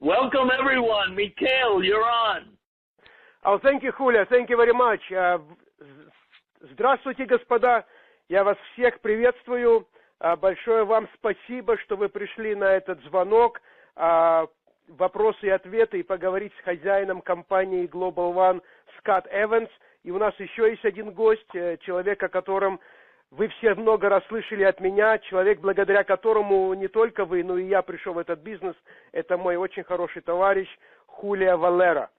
Welcome everyone. Mikhail, you're on. Oh, thank you, Julia. Thank you very much. Здравствуйте, господа. Я вас всех приветствую. Большое вам спасибо, что вы пришли на этот звонок. Вопросы и ответы и поговорить с хозяином компании GlobalOne Скотт Эванс. И у нас еще есть один гость, человек, о котором вы все много раз слышали от меня, человек, благодаря которому не только вы, но и я пришел в этот бизнес. Это мой очень хороший товарищ Хулия Валера.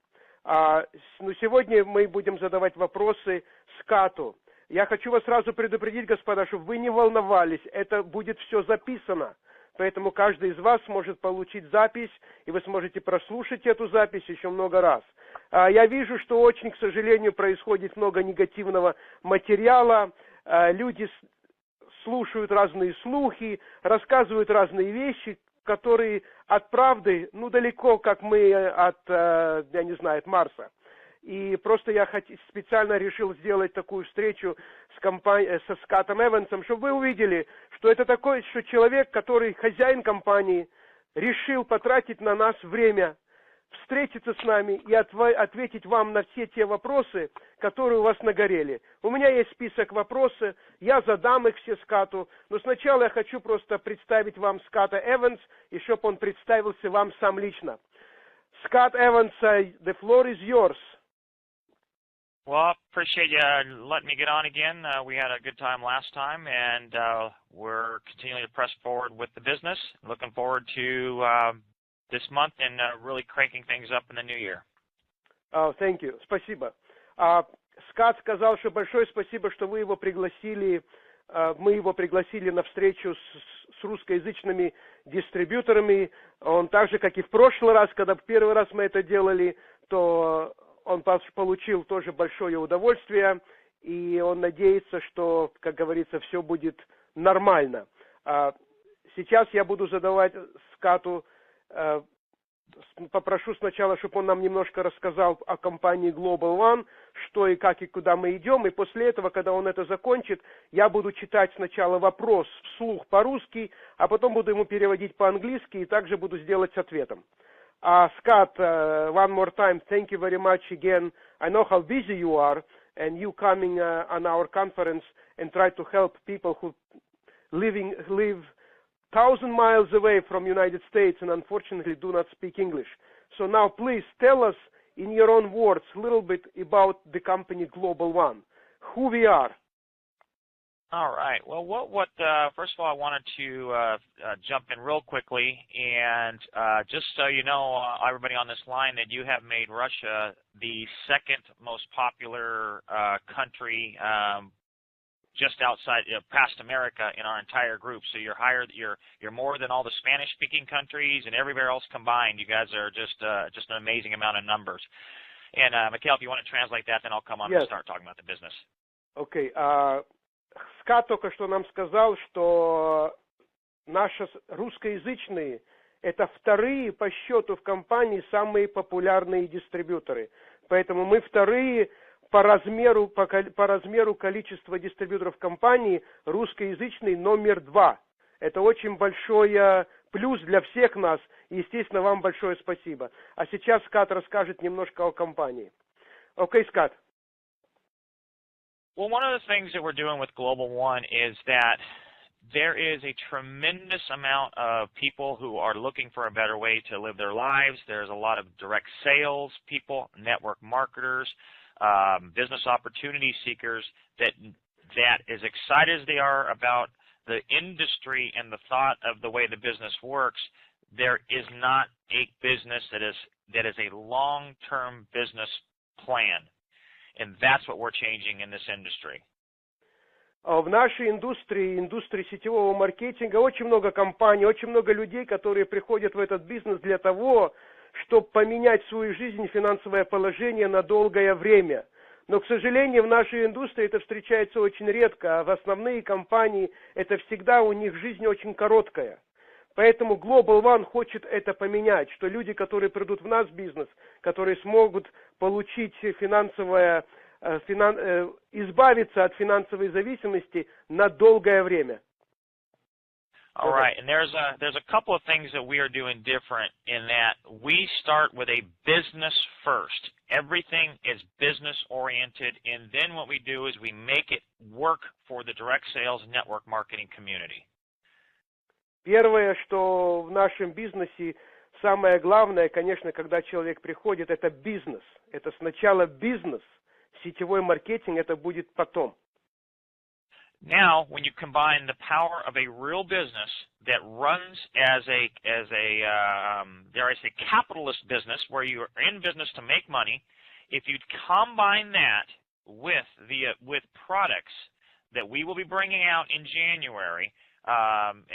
Но сегодня мы будем задавать вопросы Скотту. Я хочу вас сразу предупредить, господа, чтобы вы не волновались, это будет все записано. Поэтому каждый из вас сможет получить запись, и вы сможете прослушать эту запись еще много раз. Я вижу, что очень, к сожалению, происходит много негативного материала. Люди слушают разные слухи, рассказывают разные вещи, которые от правды, далеко, как мы от, я не знаю, от Марса. И просто я специально решил сделать такую встречу со Скоттом Эвансом, чтобы вы увидели, что это такой, что человек, который хозяин компании, решил потратить на нас время, встретиться с нами и ответить вам на все те вопросы, которые у вас нагорели. У меня есть список вопросов, я задам их все Скотту, но сначала я хочу просто представить вам Скотта Эванс, и чтобы он представился вам сам лично. Скотт Эванс, the floor is yours. Well, appreciate you letting me get on again. We had a good time last time, and we're continuing to press forward with the business. Looking forward to this month and really cranking things up in the new year. Oh, thank you. Спасибо. Скотт сказал, что большое спасибо, что вы его пригласили. Мы его пригласили на встречу с русскоязычными дистрибьюторами. Он так же, как и в прошлый раз, когда в первый раз мы это делали, то он получил тоже большое удовольствие, и он надеется, что, как говорится, все будет нормально. Сейчас я буду задавать Скотту, попрошу сначала, чтобы он нам немножко рассказал о компании GlobalOne, что и как и куда мы идем, и после этого, когда он это закончит, я буду читать сначала вопрос вслух по-русски, а потом буду ему переводить по-английски, и также буду сделать с ответом. Scott, one more time, thank you very much again. I know how busy you are, and you coming on our conference and try to help people who live 1,000 miles away from United States and unfortunately do not speak English. So now please tell us in your own words a little bit about the company GlobalOne, who we are. All right. Well, first of all, I wanted to jump in real quickly and just so you know, everybody on this line, that you have made Russia the second most popular country just outside, past America in our entire group. So you're more than all the Spanish-speaking countries and everywhere else combined. You guys are just an amazing amount of numbers. And Mikhail, if you want to translate that, then I'll come on and start talking about the business. Okay. Скотт только что нам сказал, что наши русскоязычные – это вторые по счету в компании самые популярные дистрибьюторы. Поэтому мы вторые по размеру количества дистрибьюторов компании, русскоязычный номер 2. Это очень большой плюс для всех нас, и, естественно, вам большое спасибо. А сейчас Скотт расскажет немножко о компании. Окей, Скотт. Well, one of the things that we're doing with GlobalOne is that there is a tremendous amount of people who are looking for a better way to live their lives. There's a lot of direct sales people, network marketers, business opportunity seekers that as excited as they are about the industry and the thought of the way the business works, there is not a business that is a long-term business plan. And that's what we're changing in this industry. В нашей индустрии сетевого маркетинга очень много компаний, очень много людей, которые приходят в этот бизнес для того, чтобы поменять свою жизнь и финансовое положение на долгое время. Но, к сожалению, в нашей индустрии это встречается очень редко, а в основные компании это всегда у них жизнь очень короткая. Поэтому GlobalOne хочет это поменять, что люди, которые придут в наш бизнес, которые смогут получить избавиться от финансовой зависимости на долгое время. All right, and there's a couple of things that we are doing different in that we start with a business first. Everything is business oriented, and then what we do is we make it work for the direct sales network marketing community. Первое, что в нашем бизнесе самое главное, конечно, когда человек приходит, это бизнес. Это сначала бизнес, сетевой маркетинг, это будет потом. Now, when you combine the power of a real business that runs as a dare I say, capitalist business, where you are in business to make money, if you combine that with products that we will be bringing out in January, and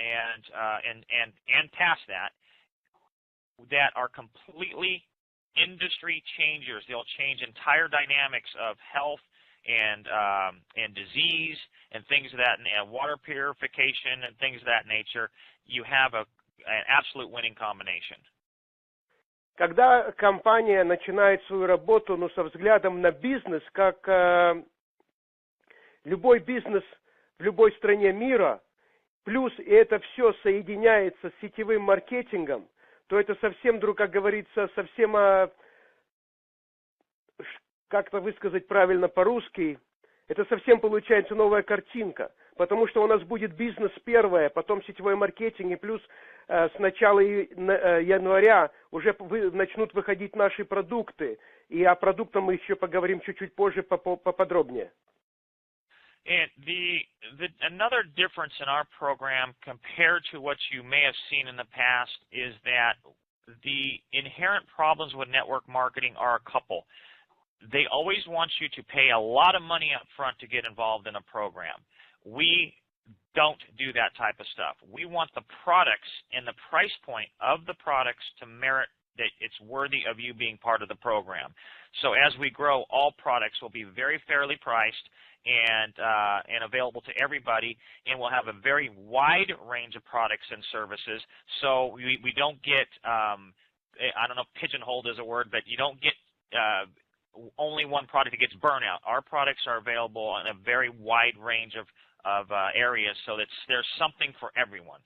past that are completely industry changers. They'll change entire dynamics of health and disease and things of that, and water purification and things of that nature. You have an absolute winning combination. Когда компания начинает свою работу, со взглядом на бизнес, как любой бизнес в любой стране мира, плюс и это все соединяется с сетевым маркетингом, то это совсем, как говорится, совсем, как-то высказать правильно по-русски, это совсем получается новая картинка, потому что у нас будет бизнес первое, потом сетевой маркетинг, и плюс с начала января уже начнут выходить наши продукты, и о продуктах мы еще поговорим чуть-чуть позже поподробнее. And another difference in our program compared to what you may have seen in the past is that the inherent problems with network marketing are a couple. They always want you to pay a lot of money up front to get involved in a program. We don't do that type of stuff. We want the products and the price point of the products to merit that it's worthy of you being part of the program. So as we grow, all products will be very fairly priced and available to everybody, and we'll have a very wide range of products and services. So we don't get, I don't know if pigeonholed is a word, but you don't get only one product that gets burnout. Our products are available in a very wide range of areas, so that there's something for everyone.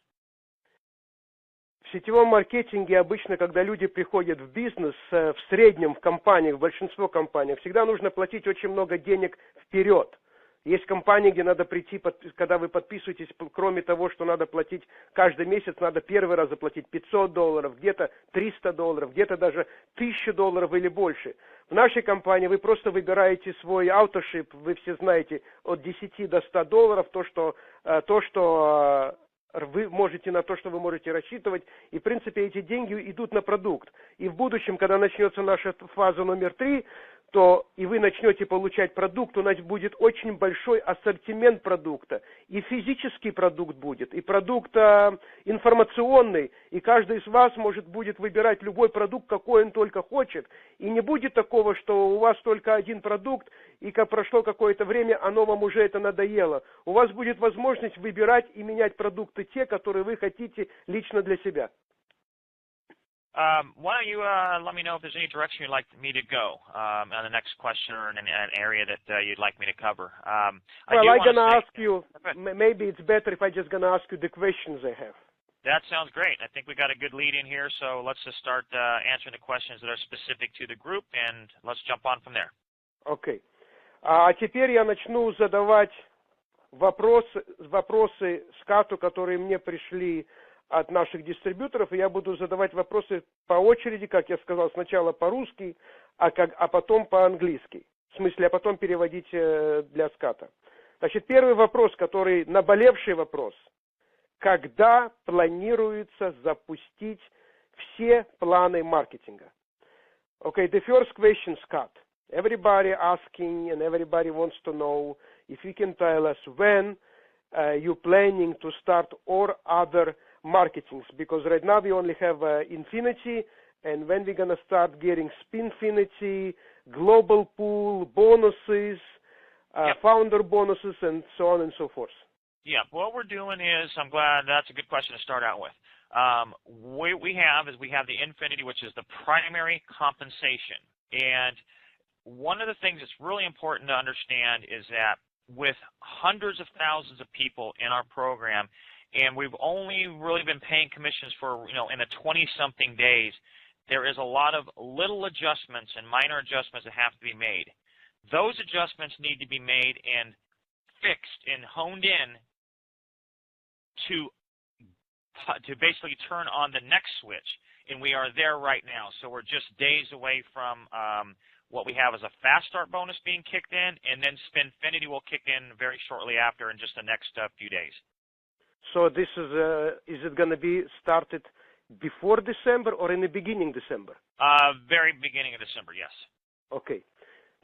В сетевом маркетинге обычно, когда люди приходят в бизнес, в среднем в компаниях, в большинство компаний, всегда нужно платить очень много денег вперед. Есть компании, где надо прийти, когда вы подписываетесь, кроме того, что надо платить каждый месяц, надо первый раз заплатить $500, где-то $300, где-то даже $1000 или больше. В нашей компании вы просто выбираете свой authorship, вы все знаете, от $10 до $100, то, что вы можете, на то, что вы можете рассчитывать, и, в принципе, эти деньги идут на продукт. И в будущем, когда начнется наша фаза номер 3, то и вы начнете получать продукт, у нас будет очень большой ассортимент продукта. И физический продукт будет, и продукт информационный, и каждый из вас будет выбирать любой продукт, какой он только хочет. И не будет такого, что у вас только один продукт, и как прошло какое-то время, оно вам уже это надоело. У вас будет возможность выбирать и менять продукты те, которые вы хотите лично для себя. Why don't you let me know if there's any direction you'd like me to go on the next question or in an area that you'd like me to cover. I'm going to ask you, maybe it's better if I just going to ask you the questions I have. That sounds great. I think we got a good lead in here, so let's just start answering the questions that are specific to the group, and let's jump on from there. Okay. А теперь я начну задавать вопросы Скотту, которые мне пришли от наших дистрибьюторов, и я буду задавать вопросы по очереди, как я сказал, сначала по-русски, а потом по-английски. В смысле, а потом переводить для Скотта. Значит, первый вопрос, наболевший вопрос. Когда планируется запустить все планы маркетинга? Okay, the first question, Scott. Everybody asking and everybody wants to know if you can tell us when you're planning to start or other marketings, because right now we only have Infinity, and when we're going to start getting Spinfinity, Global Pool, bonuses, founder bonuses, and so on and so forth. Yeah, what we're doing is, I'm glad that's a good question to start out with. What we have the Infinity, which is the primary compensation. And one of the things that's really important to understand is that with hundreds of thousands of people in our program, and we've only really been paying commissions for, in the 20-something days. There is a lot of little adjustments and minor adjustments that have to be made. Those adjustments need to be made and fixed and honed in to basically turn on the next switch, and we are there right now. So we're just days away from what we have as a fast start bonus being kicked in, and then Spinfinity will kick in very shortly after in just the next few days. So this is it going to be started before December or in the beginning December? Very beginning of December, yes. Okay.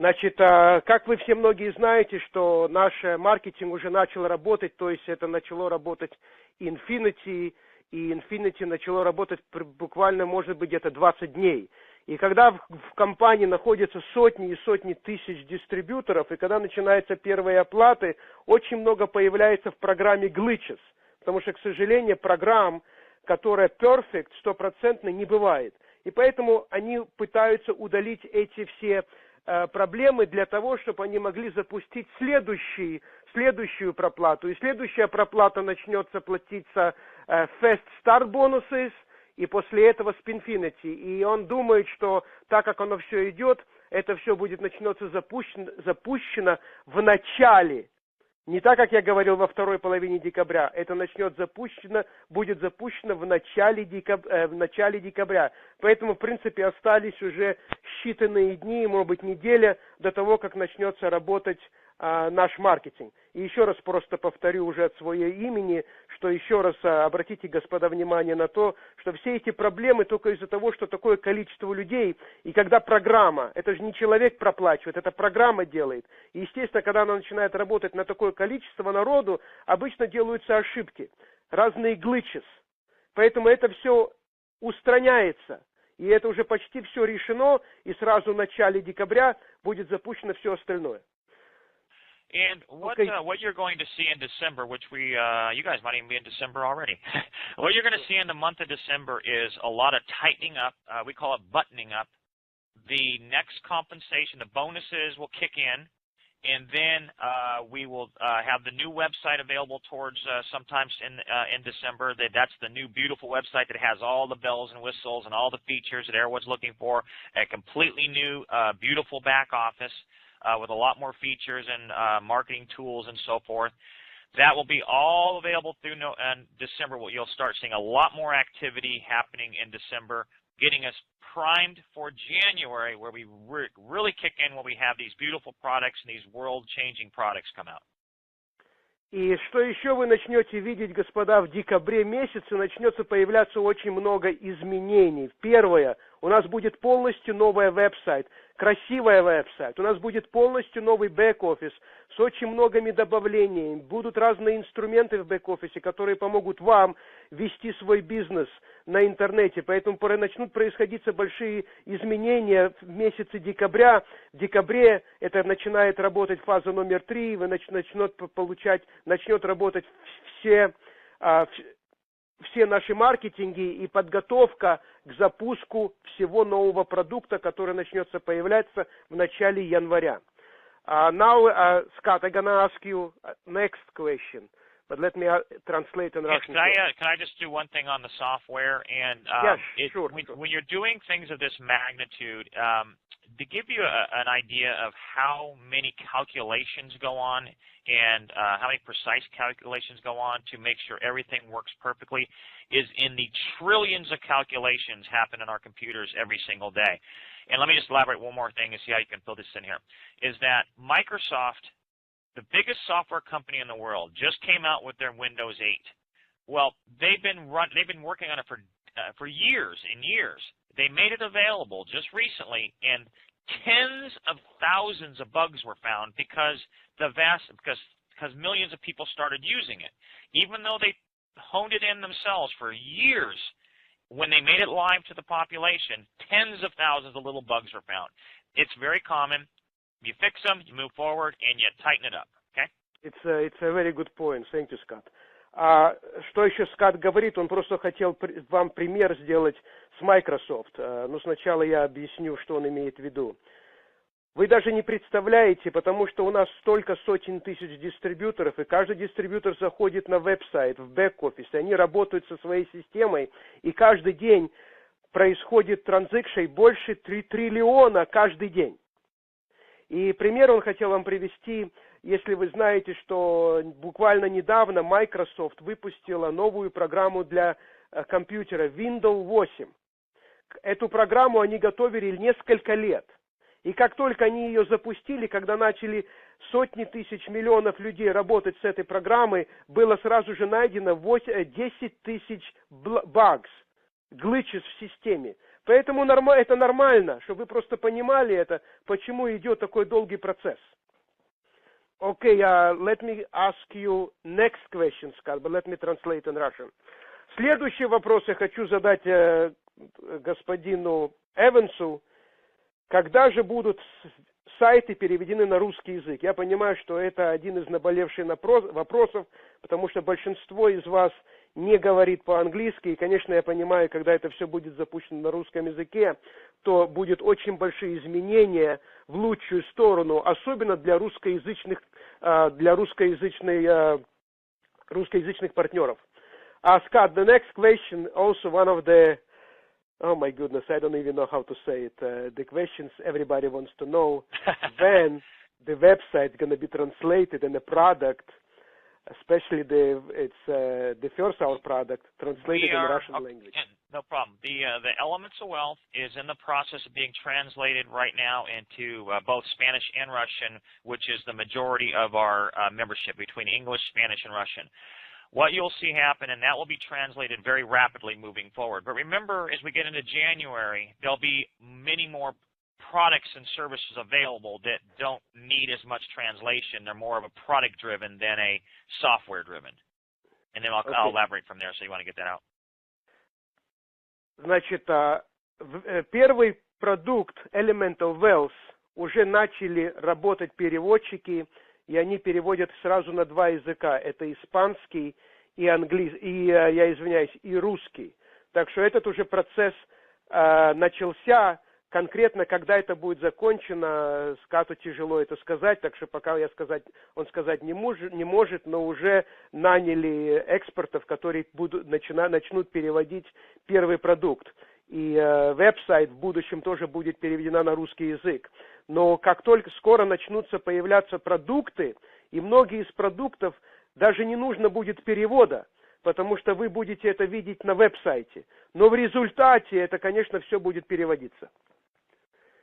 Значит, как вы все многие знаете, что наш маркетинг уже начал работать, то есть это начало работать Infinity, и Infinity начало работать буквально, может быть, где-то 20 дней. И когда в компании находятся сотни и сотни тысяч дистрибьюторов, и когда начинаются первые оплаты, очень много появляется в программе glitches, потому что, к сожалению, программ, которая perfect, стопроцентно не бывает. И поэтому они пытаются удалить эти все проблемы для того, чтобы они могли запустить следующую проплату. И следующая проплата начнется платиться Fast Start Bonuses, и после этого Spinfinity. И он думает, что так как оно все идет, это все начнется запущено в начале. Не так, как я говорил, во второй половине декабря. Это будет запущено в начале декабря. Поэтому, в принципе, остались уже считанные дни, может быть, неделя до того, как начнется работать наш маркетинг. И еще раз просто повторю уже от своего имени, что еще раз обратите, господа, внимание на то, что все эти проблемы только из-за того, что такое количество людей, и когда программа, это же не человек проплачивает, это программа делает. И, естественно, когда она начинает работать на такое количество народу, обычно делаются ошибки, разные glitches. Поэтому это все устраняется. И это уже почти все решено, и сразу в начале декабря будет запущено все остальное. And what you're going to see in December, which you guys might even be in December already. What you're going to see in the month of December is a lot of tightening up. We call it buttoning up. The next compensation, the bonuses will kick in, and then we will have the new website available towards sometimes in December. That's the new beautiful website that has all the bells and whistles and all the features that everyone's looking for. A completely new, beautiful back office. With a lot more features and marketing tools and so forth. That will be all available through December. You'll start seeing a lot more activity happening in December, getting us primed for January, where we really kick in when we have these beautiful products and these world-changing products come out. И что еще вы начнете видеть, господа, в декабре месяце начнется появляться очень много изменений. Первое, у нас будет полностью новый веб-сайт, красивый веб-сайт. У нас будет полностью новый бэк-офис с очень многими добавлениями. Будут разные инструменты в бэк-офисе, которые помогут вам вести свой бизнес на интернете. Поэтому начнут происходить большие изменения в месяце декабря. В декабре это начинает работать фаза номер 3. Вы начнет работать все наши маркетинги и подготовка к запуску всего нового продукта, который начнется появляться в начале января. Now, Scott, I'm going to ask you next question, but let me translate in Russian. Can I just do one thing on the software? And yes, sure. When you're doing things of this magnitude, to give you an idea of how many calculations go on and how many precise calculations go on to make sure everything works perfectly is in the trillions of calculations happen in our computers every single day. And let me just elaborate one more thing and see how you can fill this in here, is that Microsoft, the biggest software company in the world, just came out with their Windows 8. Well, they've been working on it for years and years. They made it available just recently, and tens of thousands of bugs were found because millions of people started using it. Even though they honed it in themselves for years, when they made it live to the population, tens of thousands of little bugs were found. It's very common. You fix them, you move forward, and you tighten it up. Okay? It's a very good point. Thank you, Scott. Что еще Скотт говорит, он просто хотел вам пример сделать с Microsoft. Но сначала я объясню, что он имеет в виду. Вы даже не представляете, потому что у нас столько сотен тысяч дистрибьюторов, и каждый дистрибьютор заходит на веб-сайт, в бэк-офис, и они работают со своей системой, и каждый день происходит транзакций больше 3 триллиона каждый день. И пример он хотел вам привести, если вы знаете, что буквально недавно Microsoft выпустила новую программу для компьютера Windows 8. Эту программу они готовили несколько лет. И как только они ее запустили, когда начали сотни тысяч, миллионов людей работать с этой программой, было сразу же найдено 10 тысяч багов, глitches в системе. Поэтому это нормально, чтобы вы просто понимали это, почему идет такой долгий процесс. Okay, let me ask you next question, Scott, but let me translate in Russian. Следующий вопрос я хочу задать господину Эвансу. Когда же будут сайты переведены на русский язык? Я понимаю, что это один из наболевших вопросов, потому что большинство из вас не говорит по-английски. И, конечно, я понимаю, когда это все будет запущено на русском языке, то будет очень большие изменения в лучшую сторону, особенно для русскоязычных партнеров. Scott, the next question, also one of the, oh my goodness, I don't even know how to say it. The questions everybody wants to know when the website is going to be translated and the product, especially the first our product, translated in Russian language. No problem. The Elements of Wealth is in the process of being translated right now into both Spanish and Russian, which is the majority of our membership between English, Spanish, and Russian. What you'll see happen, and that will be translated very rapidly moving forward. But remember, as we get into January, there'll be many more products and services available that don't need as much translation. They're more of a product-driven than a software-driven. And then I'll elaborate from there, so you want to get that out. Значит, первый продукт Element of Wealth уже начали работать переводчики, и они переводят сразу на два языка. Это испанский и английский, и русский. Так что этот уже процесс начался. Конкретно, когда это будет закончено, Скотту тяжело это сказать, так что пока он сказать не может, но уже наняли экспертов, которые начнут переводить первый продукт. И веб-сайт в будущем тоже будет переведена на русский язык. Но как только скоро начнутся появляться продукты, и многие из продуктов даже не нужно будет перевода, потому что вы будете это видеть на веб-сайте. Но в результате это, конечно, все будет переводиться.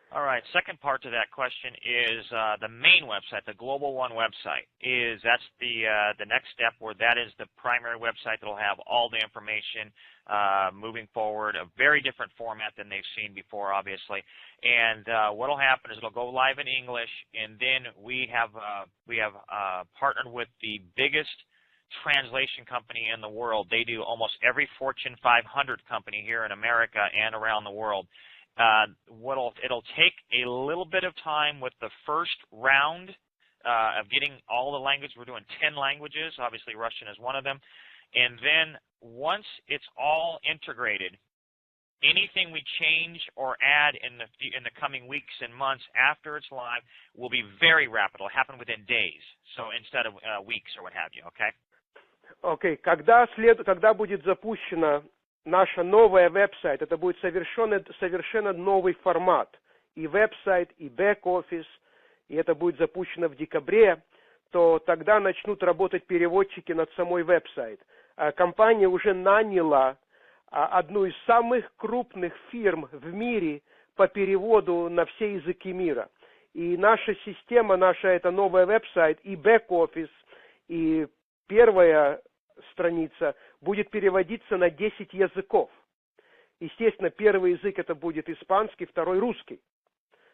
All right. Second part to that question is the main website, the GlobalOne website. That's the next step, where that is the primary website that will have all the information moving forward, a very different format than they've seen before, obviously. And what will happen is it'll go live in English, and then we have partnered with the biggest translation company in the world. They do almost every Fortune 500 company here in America and around the world. It'll take a little bit of time with the first round of getting all the languages. We're doing 10 languages. Obviously, Russian is one of them. And then once it's all integrated, anything we change or add in the coming weeks and months after it's live will be very rapid. It'll happen within days, so instead of weeks or what have you. Okay? Okay. Когда будет запущена наша новая веб-сайт, это будет совершенно новый формат. И веб-сайт, и бэк-офис, и это будет запущено в декабре, то тогда начнут работать переводчики над самой веб-сайт. Компания уже наняла одну из самых крупных фирм в мире по переводу на все языки мира. И наша система, это новая веб-сайт, и бэк-офис, и первая страница будет переводиться на 10 языков. Естественно, первый язык это будет испанский, второй русский.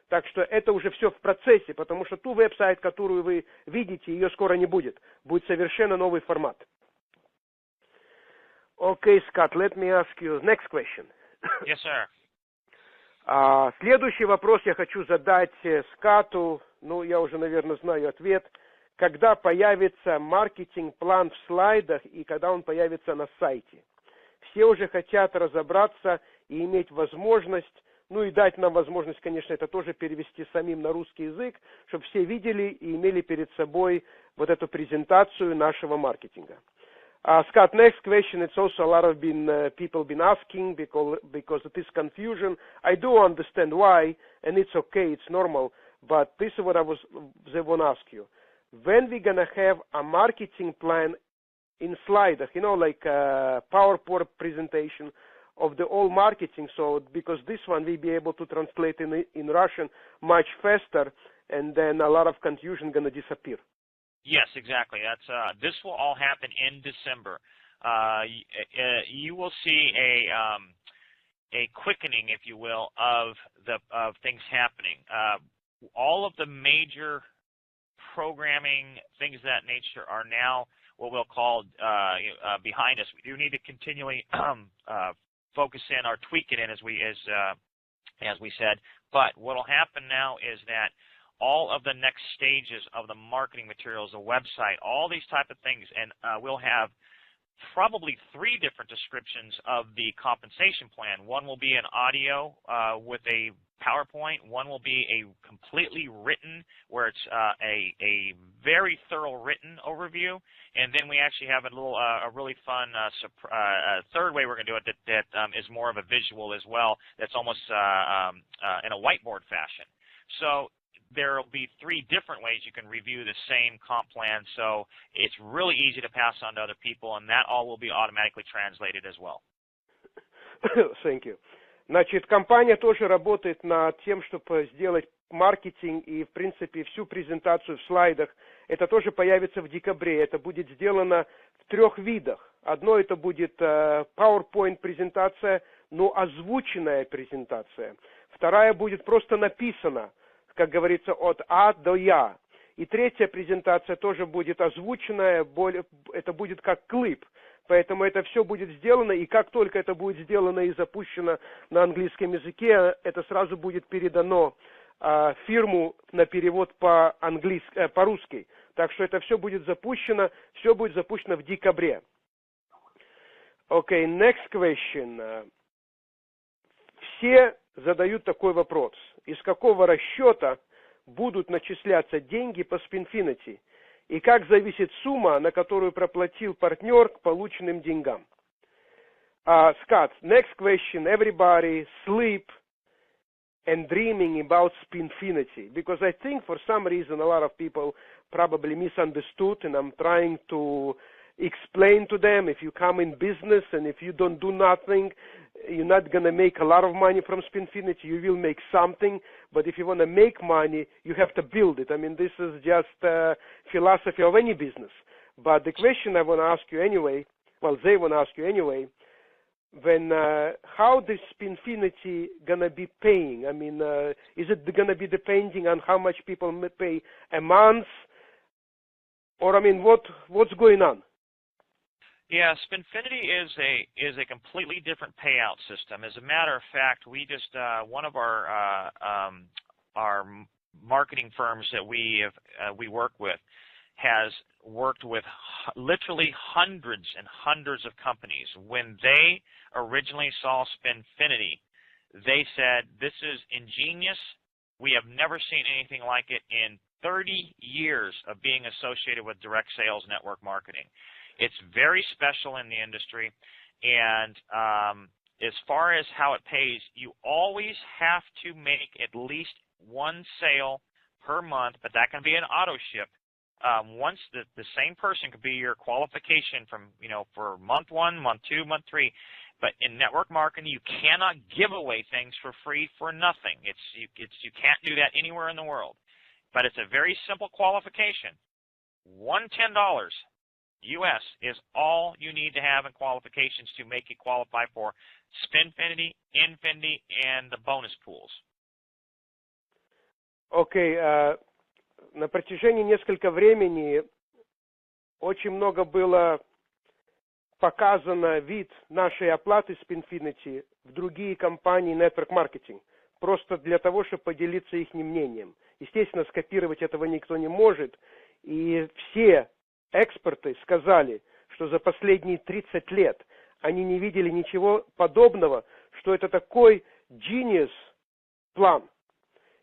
Так что это уже все в процессе, потому что ту веб-сайт, которую вы видите, ее скоро не будет. Будет совершенно новый формат. Okay, Scott, let me ask you next question. Yes, sir. Следующий вопрос я хочу задать Скотту. Я уже, наверное, знаю ответ. Когда появится маркетинг-план в слайдах и когда он появится на сайте? Все уже хотят разобраться и иметь возможность ну и дать нам возможность, конечно, это тоже перевести самим на русский язык, чтобы все видели и имели перед собой вот эту презентацию нашего маркетинга. Scott, next question, it's also a lot of people been asking because it is confusion. I do understand why, and it's okay, it's normal, but this is what they want to ask you. When we going to have a marketing plan in slides, you know, like a PowerPoint presentation of the all marketing, so because this one we'll be able to translate in Russian much faster, and then a lot of confusion going to disappear. Yes, exactly. That's this will all happen in December. You will see a quickening, if you will, of things happening. All of the major programming things of that nature are now what we'll call behind us. We do need to continually focus in or tweak it in, as we said. But what will happen now is that all of the next stages of the marketing materials, the website, all these type of things, and we'll have probably 3 different descriptions of the compensation plan. One will be an audio with a PowerPoint. One will be a completely written, where it's a very thorough written overview. And then we actually have a really fun third way we're going to do it that is more of a visual as well. That's almost in a whiteboard fashion. So there will be 3 different ways you can review the same comp plan, so it's really easy to pass on to other people, and that all will be automatically translated as well. Thank you. Значит, компания тоже работает над тем, чтобы сделать маркетинг и, в принципе, всю презентацию в слайдах. Это тоже появится в декабре. Это будет сделано в 3 видах. Одно это будет PowerPoint презентация, но озвученная презентация. Вторая будет просто написана, как говорится, от А до Я. И 3-я презентация тоже будет озвученная, это будет как клип. Поэтому это все будет сделано, и как только это будет сделано и запущено на английском языке, это сразу будет передано фирму на перевод по-русски. Так что это все будет запущено в декабре. Okay, next question. Все задают такой вопрос. Из какого расчета будут начисляться деньги по Spinfinity? И как зависит сумма, на которую проплатил партнер к полученным деньгам? Scott, next question. Everybody sleep and dreaming about Spinfinity. Because I think for some reason a lot of people probably misunderstood, and I'm trying to explain to them, if you come in business and if you don't do nothing, you're not going to make a lot of money from Spinfinity. You will make something, but if you want to make money, you have to build it. I mean, this is just philosophy of any business. But the question I want to ask you anyway, well, they want to ask you anyway, when how the Spinfinity going to be paying? I mean, is it going to be depending on how much people may pay a month? Or, I mean, what's going on? Yeah, Spinfinity is a completely different payout system. As a matter of fact, we just one of our marketing firms that we work with has worked with literally hundreds and hundreds of companies. When they originally saw Spinfinity, they said, "This is ingenious. We have never seen anything like it in 30 years of being associated with direct sales network marketing." It's very special in the industry, and as far as how it pays, you always have to make at least 1 sale per month, but that can be an auto ship. Once the same person could be your qualification from, for month 1, month 2, month 3. But in network marketing, you cannot give away things for free for nothing. You can't do that anywhere in the world. But it's a very simple qualification. $110 US is all you need to have in qualifications to make you qualify for Spinfinity, Infinity, and the bonus pools. Окей, на протяжении несколько времени очень много было показано вид нашей оплаты Spinfinity в другие компании Network Marketing, просто для того, чтобы поделиться их мнением. Естественно, скопировать этого никто не может, и все эксперты сказали, что за последние 30 лет они не видели ничего подобного, что это такой genius план.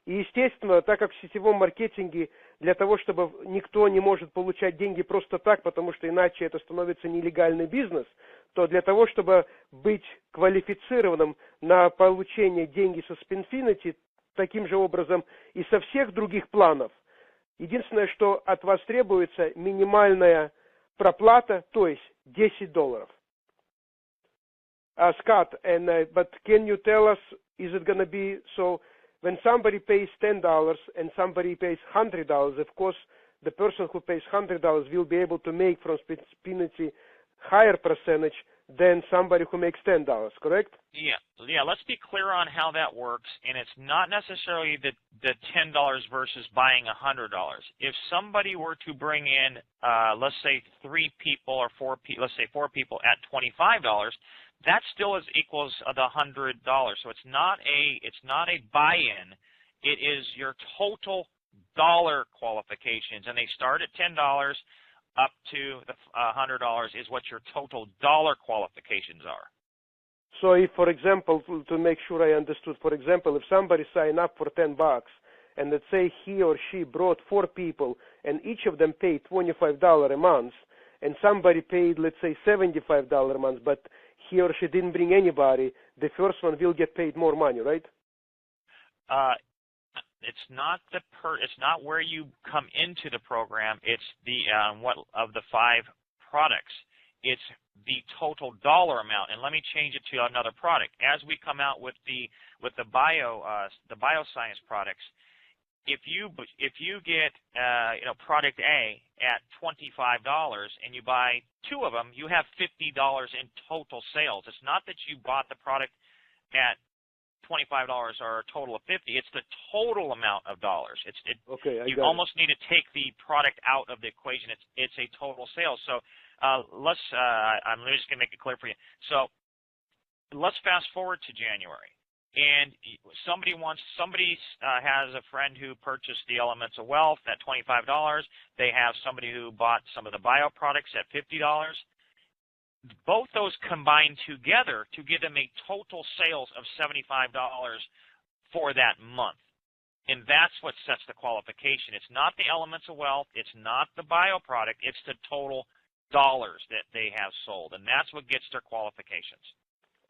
И, естественно, так как в сетевом маркетинге для того, чтобы никто не может получать деньги просто так, потому что иначе это становится нелегальный бизнес, то для того, чтобы быть квалифицированным на получение денег со Spinfinity, таким же образом и со всех других планов, единственное, что от вас требуется, минимальная проплата, то есть $10. Scott, but can you tell us, is it going to be so? When somebody pays $10 and somebody pays $100, of course, the person who pays $100 will be able to make from Spinfinity higher percentage than somebody who makes $10, correct? Yeah. Let's be clear on how that works, and it's not necessarily the $10 versus buying $100. If somebody were to bring in, let's say 3 people or 4 people, let's say 4 people at $25, that still equals the $100. So it's not a buy-in. It is your total dollar qualifications, and they start at $10 up to the $100 is what your total dollar qualifications are. So if, for example, to make sure I understood, for example, if somebody sign up for $10 and let's say he or she brought 4 people and each of them paid $25 a month, and somebody paid, let's say, $75 a month, but he or she didn't bring anybody, the first one will get paid more money, right? It's not where you come into the program. It's the what of the 5 products. It's the total dollar amount. And let me change it to another product. As we come out with the bioscience products, if you get product A at $25 and you buy 2 of them, you have $50 in total sales. It's not that you bought the product at $25 or a total of $50. It's the total amount of dollars. You almost need to take the product out of the equation. It's a total sales. So I'm just going to make it clear for you. So let's fast forward to January. And somebody has a friend who purchased the Elements of Wealth at $25. They have somebody who bought some of the bio products at $50. Both those combine together to give them a total sales of $75 for that month. And that's what sets the qualification. It's not the Elements of Wealth. It's not the bio product. It's the total dollars that they have sold. And that's what gets their qualifications.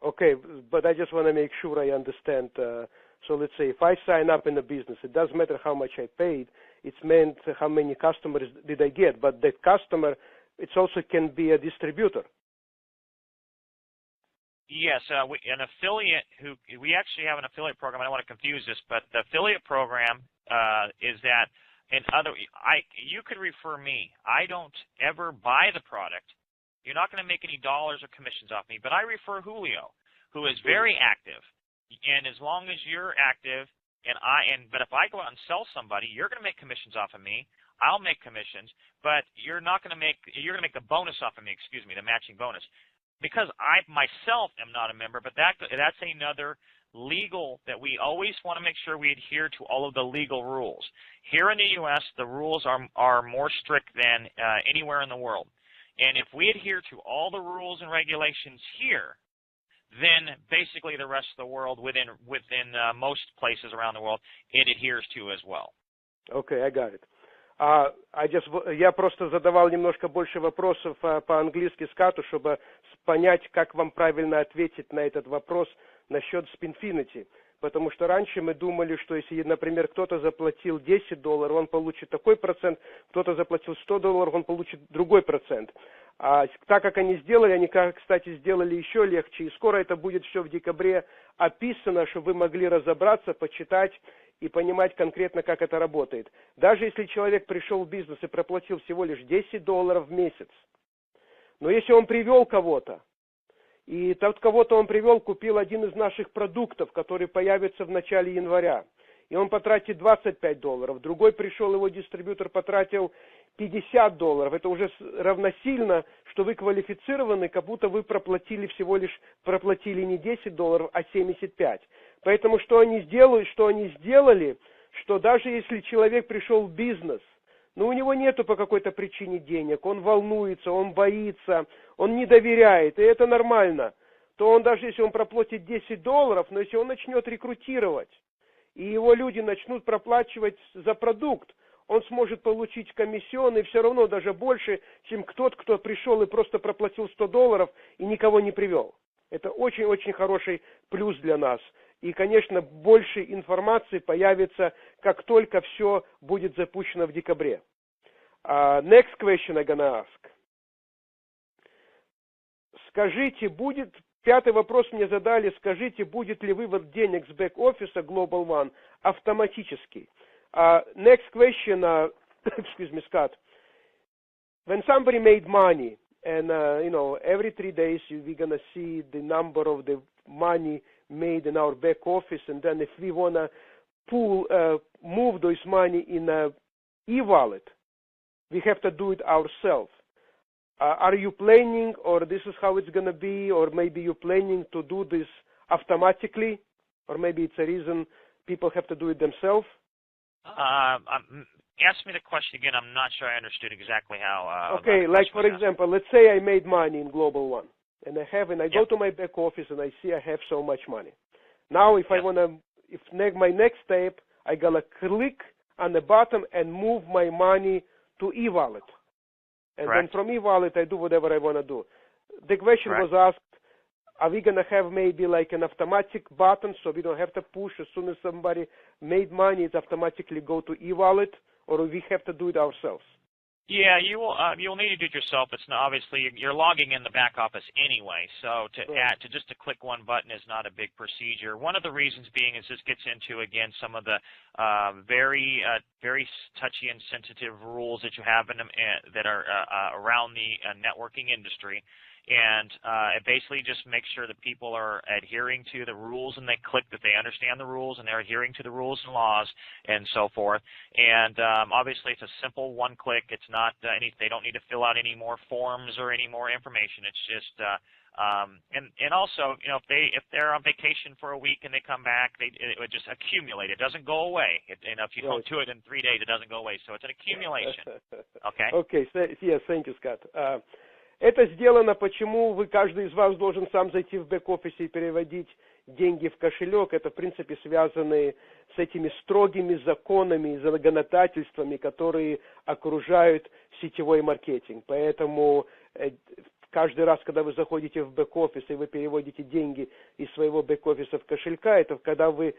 Okay, but I just want to make sure I understand. So let's say if I sign up in a business, it doesn't matter how much I paid. It's meant how many customers did I get. But that customer, it also can be a distributor. Yes, an affiliate we actually have an affiliate program. I don't want to confuse this, but the affiliate program is that you could refer me. I don't ever buy the product. You're not going to make any dollars or commissions off me, but I refer Julio, who is very active. And as long as you're active, but if I go out and sell somebody, you're going to make commissions off of me. I'll make commissions, but you're going to make the bonus off of me, the matching bonus. Because I myself am not a member, but that's another legal that we always want to make sure we adhere to all of the legal rules. Here in the U.S., the rules are more strict than anywhere in the world. And if we adhere to all the rules and regulations here, then basically the rest of the world within most places around the world, it adheres to as well. Okay, I got it. Я просто задавал немножко больше вопросов по-английски Скотту, чтобы понять, как вам правильно ответить на этот вопрос насчет Spinfinity. Потому что раньше мы думали, что если, например, кто-то заплатил $10, он получит такой процент, кто-то заплатил $100, он получит другой процент. А так как они сделали, они, кстати, сделали еще легче. И скоро это будет все в декабре описано, чтобы вы могли разобраться, почитать и понимать конкретно, как это работает. Даже если человек пришел в бизнес и проплатил всего лишь $10 в месяц, но если он привел кого-то, и тот кого-то он привел, купил один из наших продуктов, который появится в начале января, и он потратит $25, другой пришел, его дистрибьютор потратил $50, это уже равносильно, что вы квалифицированы, как будто вы проплатили не $10, а 75. Поэтому что они сделали, что даже если человек пришел в бизнес, но у него нету по какой-то причине денег, он волнуется, он боится, он не доверяет, и это нормально, то он даже если он проплатит $10, но если он начнет рекрутировать, и его люди начнут проплачивать за продукт, он сможет получить комиссионный все равно даже больше, чем тот, кто пришел и просто проплатил $100 и никого не привел. Это очень-очень хороший плюс для нас. И, конечно, больше информации появится, как только все будет запущено в декабре. Next question I'm gonna ask. Скажите, пятый вопрос мне задали, скажите, будет ли вывод денег с бэк-офиса GlobalOne автоматически? Next question, excuse me, Scott. When somebody made money, and every 3 days we're gonna see the number of the money made in our back office, and then if we wanna move those money in a e-wallet, we have to do it ourselves. Are you planning, or this is how it's gonna be, or maybe you're planning to do this automatically, or maybe it's a reason people have to do it themselves? Ask me the question again. I'm not sure I understood exactly how. Okay, like for example, let's say I made money in GlobalOne, and I go to my back office and I see I have so much money. Now, if my next step, I gotta click on the button and move my money to e-wallet, and Correct. then from e-wallet I do whatever I wanna do. The question Correct. was asked: are we gonna have maybe like an automatic button so we don't have to push as soon as somebody made money, it automatically go to e-wallet? Or we have to do it ourselves? Yeah, you'll need to do it yourself. It's not, obviously you're logging in the back office anyway, so to just to click one button is not a big procedure. One of the reasons being is this gets into again some of the very touchy and sensitive rules that you have that are around the networking industry. And it basically just makes sure that people are adhering to the rules, and they click that they understand the rules and they're adhering to the rules and laws and so forth. And obviously it's a simple one click. It's not they don't need to fill out any more forms or any more information. It's just and also, if they're on vacation for a week and they come back, it would just accumulate. It doesn't go away. If you don't do it in 3 days, it doesn't go away. So it's an accumulation. Okay? Okay. Yes, thank you, Scott. Это сделано, почему каждый из вас должен сам зайти в бэк-офисе и переводить деньги в кошелек. Это, в принципе, связаны с этими строгими законами и законодательствами, которые окружают сетевой маркетинг. Поэтому каждый раз, когда вы заходите в бэк-офис и вы переводите деньги из своего бэк-офиса в кошелька, это когда вы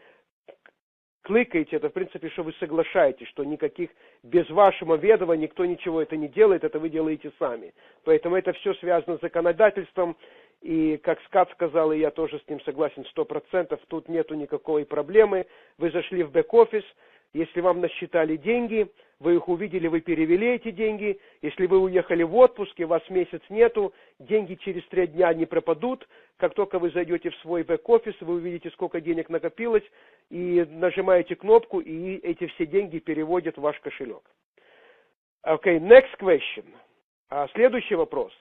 кликаете, это в принципе, что вы соглашаетесь, что никаких, без вашего ведома никто ничего это не делает, это вы делаете сами. Поэтому это все связано с законодательством, и как Скотт сказал, и я тоже с ним согласен 100%, тут нету никакой проблемы. Вы зашли в бэк-офис, если вам насчитали деньги, вы их увидели, вы перевели эти деньги. Если вы уехали в отпуск, и у вас месяц нету, деньги через 3 дня не пропадут. Как только вы зайдете в свой бэк-офис, вы увидите, сколько денег накопилось, и нажимаете кнопку, и эти все деньги переводят в ваш кошелек. Okay, next question. Следующий вопрос.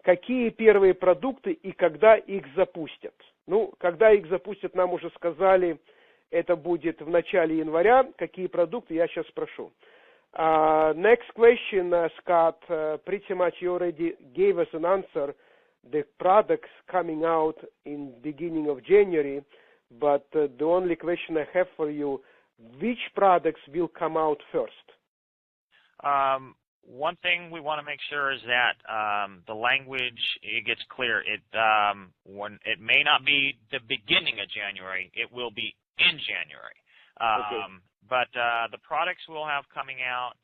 Какие первые продукты и когда их запустят? Ну, когда их запустят, нам уже сказали, это будет в начале января. Какие продукты, я сейчас спрошу. Next question, Scott. Pretty much you already gave us an answer. The products coming out in beginning of January, but the only question I have for you, which products will come out first? One thing we want to make sure is that the language it gets clear. It may not be the beginning of January. It will be in January. Okay. But the products we'll have coming out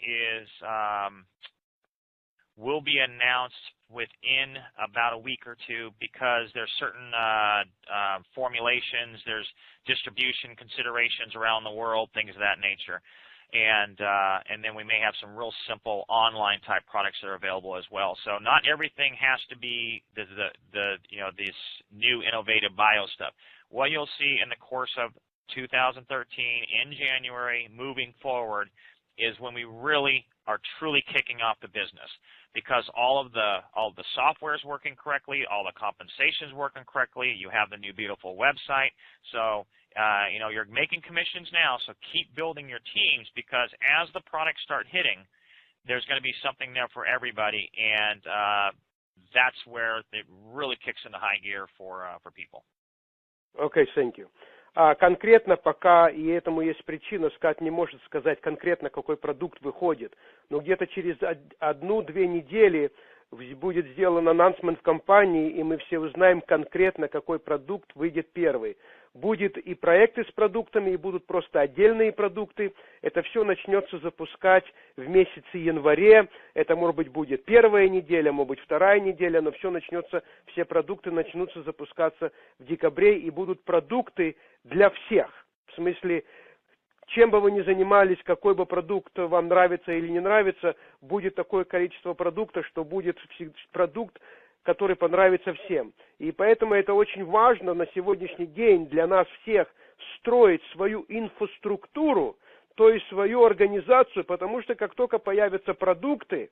will be announced within about a week or two, because there's certain formulations, there's distribution considerations around the world, things of that nature. And then we may have some real simple online type products that are available as well. So not everything has to be this new innovative bio stuff. What you'll see in the course of 2013 in January moving forward is when we really are truly kicking off the business, because all the software is working correctly, all the compensation is working correctly, you have the new beautiful website. So you're making commissions now, so keep building your teams, because as the products start hitting, there's going to be something there for everybody, and that's where it really kicks into high gear for people. Okay, thank you. Конкретно пока, и этому есть причина, Скотт не может сказать конкретно, какой продукт выходит, но где-то через 1-2 недели будет сделан анонсмент в компании, и мы все узнаем конкретно, какой продукт выйдет первый. Будет и проекты с продуктами, и будут просто отдельные продукты. Это все начнется запускать в месяце январе. Это, может быть, будет первая неделя, может быть, вторая неделя, но все продукты начнутся запускаться в декабре, и будут продукты для всех. В смысле, чем бы вы ни занимались, какой бы продукт вам нравится или не нравится, будет такое количество продукта, что будет продукт, который понравится всем. И поэтому это очень важно на сегодняшний день для нас всех строить свою инфраструктуру, то есть свою организацию, потому что как только появятся продукты,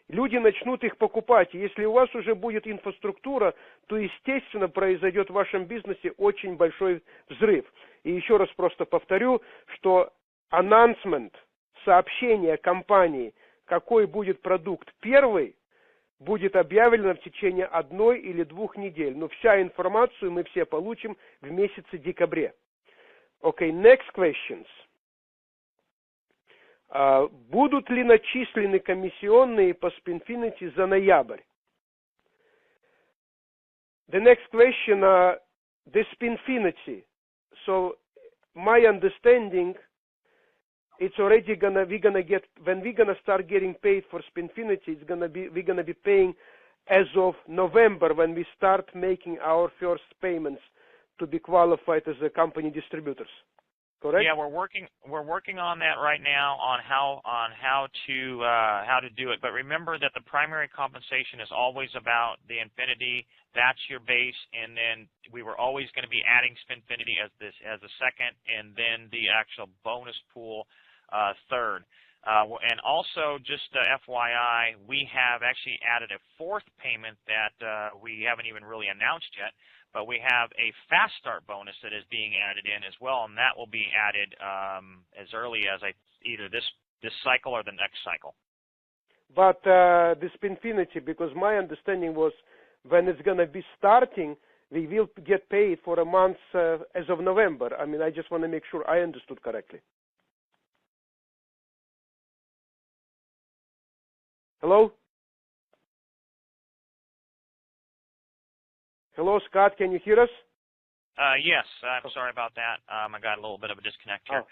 люди начнут их покупать. И если у вас уже будет инфраструктура, то, естественно, произойдет в вашем бизнесе очень большой взрыв. И еще раз просто повторю, что announcement, сообщение компании, какой будет продукт первый, будет объявлено в течение 1 или 2 недель. Но вся информацию мы все получим в месяце декабре. Okay, next questions. Будут ли начислены комиссионные по Spinfinity за ноябрь? The next question, the Spinfinity. So, my understanding, it's already we're gonna get, when we're gonna start getting paid for Spinfinity, we're gonna be paying as of November when we start making our first payments to be qualified as a company distributors. Correct? Yeah, we're working on that right now on how to do it. But remember that the primary compensation is always about the Infinity. That's your base, and then we were always going to be adding Spinfinity as a second, and then the actual bonus pool third. And also, just FYI, we have actually added a 4th payment that we haven't even really announced yet. But we have a fast start bonus that is being added in as well, and that will be added as early as either this cycle or the next cycle. But this Spinfinity, because my understanding was when it's going to be starting, we will get paid for a month as of November. I mean, I just want to make sure I understood correctly. Hello? Hello, Scott, can you hear us? Yes, I'm sorry about that. I got a little bit of a disconnect here.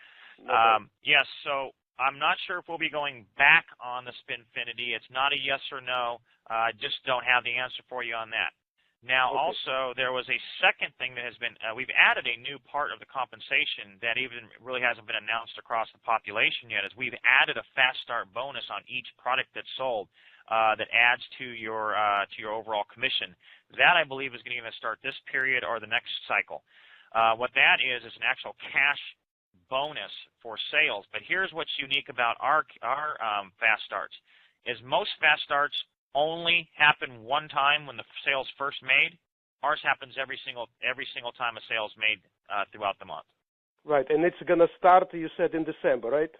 Yes, so I'm not sure if we'll be going back on the Spinfinity. It's not a yes or no. I just don't have the answer for you on that. Now, also, there was a second thing that has been, we've added a new part of the compensation that even really hasn't been announced across the population yet, is we've added a fast start bonus on each product that's sold that adds to your overall commission. That, I believe, is going to start this period or the next cycle. What that is an actual cash bonus for sales. But here's what's unique about our fast starts, is most fast starts only happen one time when the sale's first made. Ours happens every single time a sale's made throughout the month. Right, and it's going to start, you said, in December, right?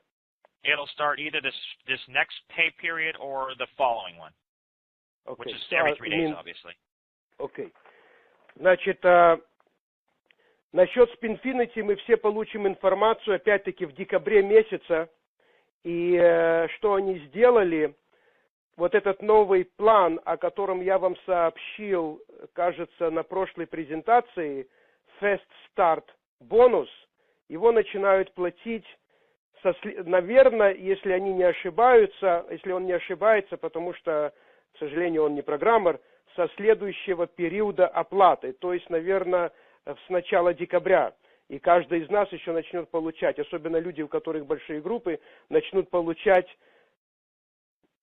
It'll start either this next pay period or the following one, which is every 3 days, obviously. Окей. Значит, насчет Spinfinity мы все получим информацию, опять-таки, в декабре месяца. И что они сделали, вот этот новый план, о котором я вам сообщил, кажется, на прошлой презентации, Fast Start бонус, его начинают платить, наверное, если они не ошибаются, если он не ошибается, потому что, к сожалению, он не программер, со следующего периода оплаты, то есть, наверное, с начала декабря. И каждый из нас еще начнет получать, особенно люди, у которых большие группы, начнут получать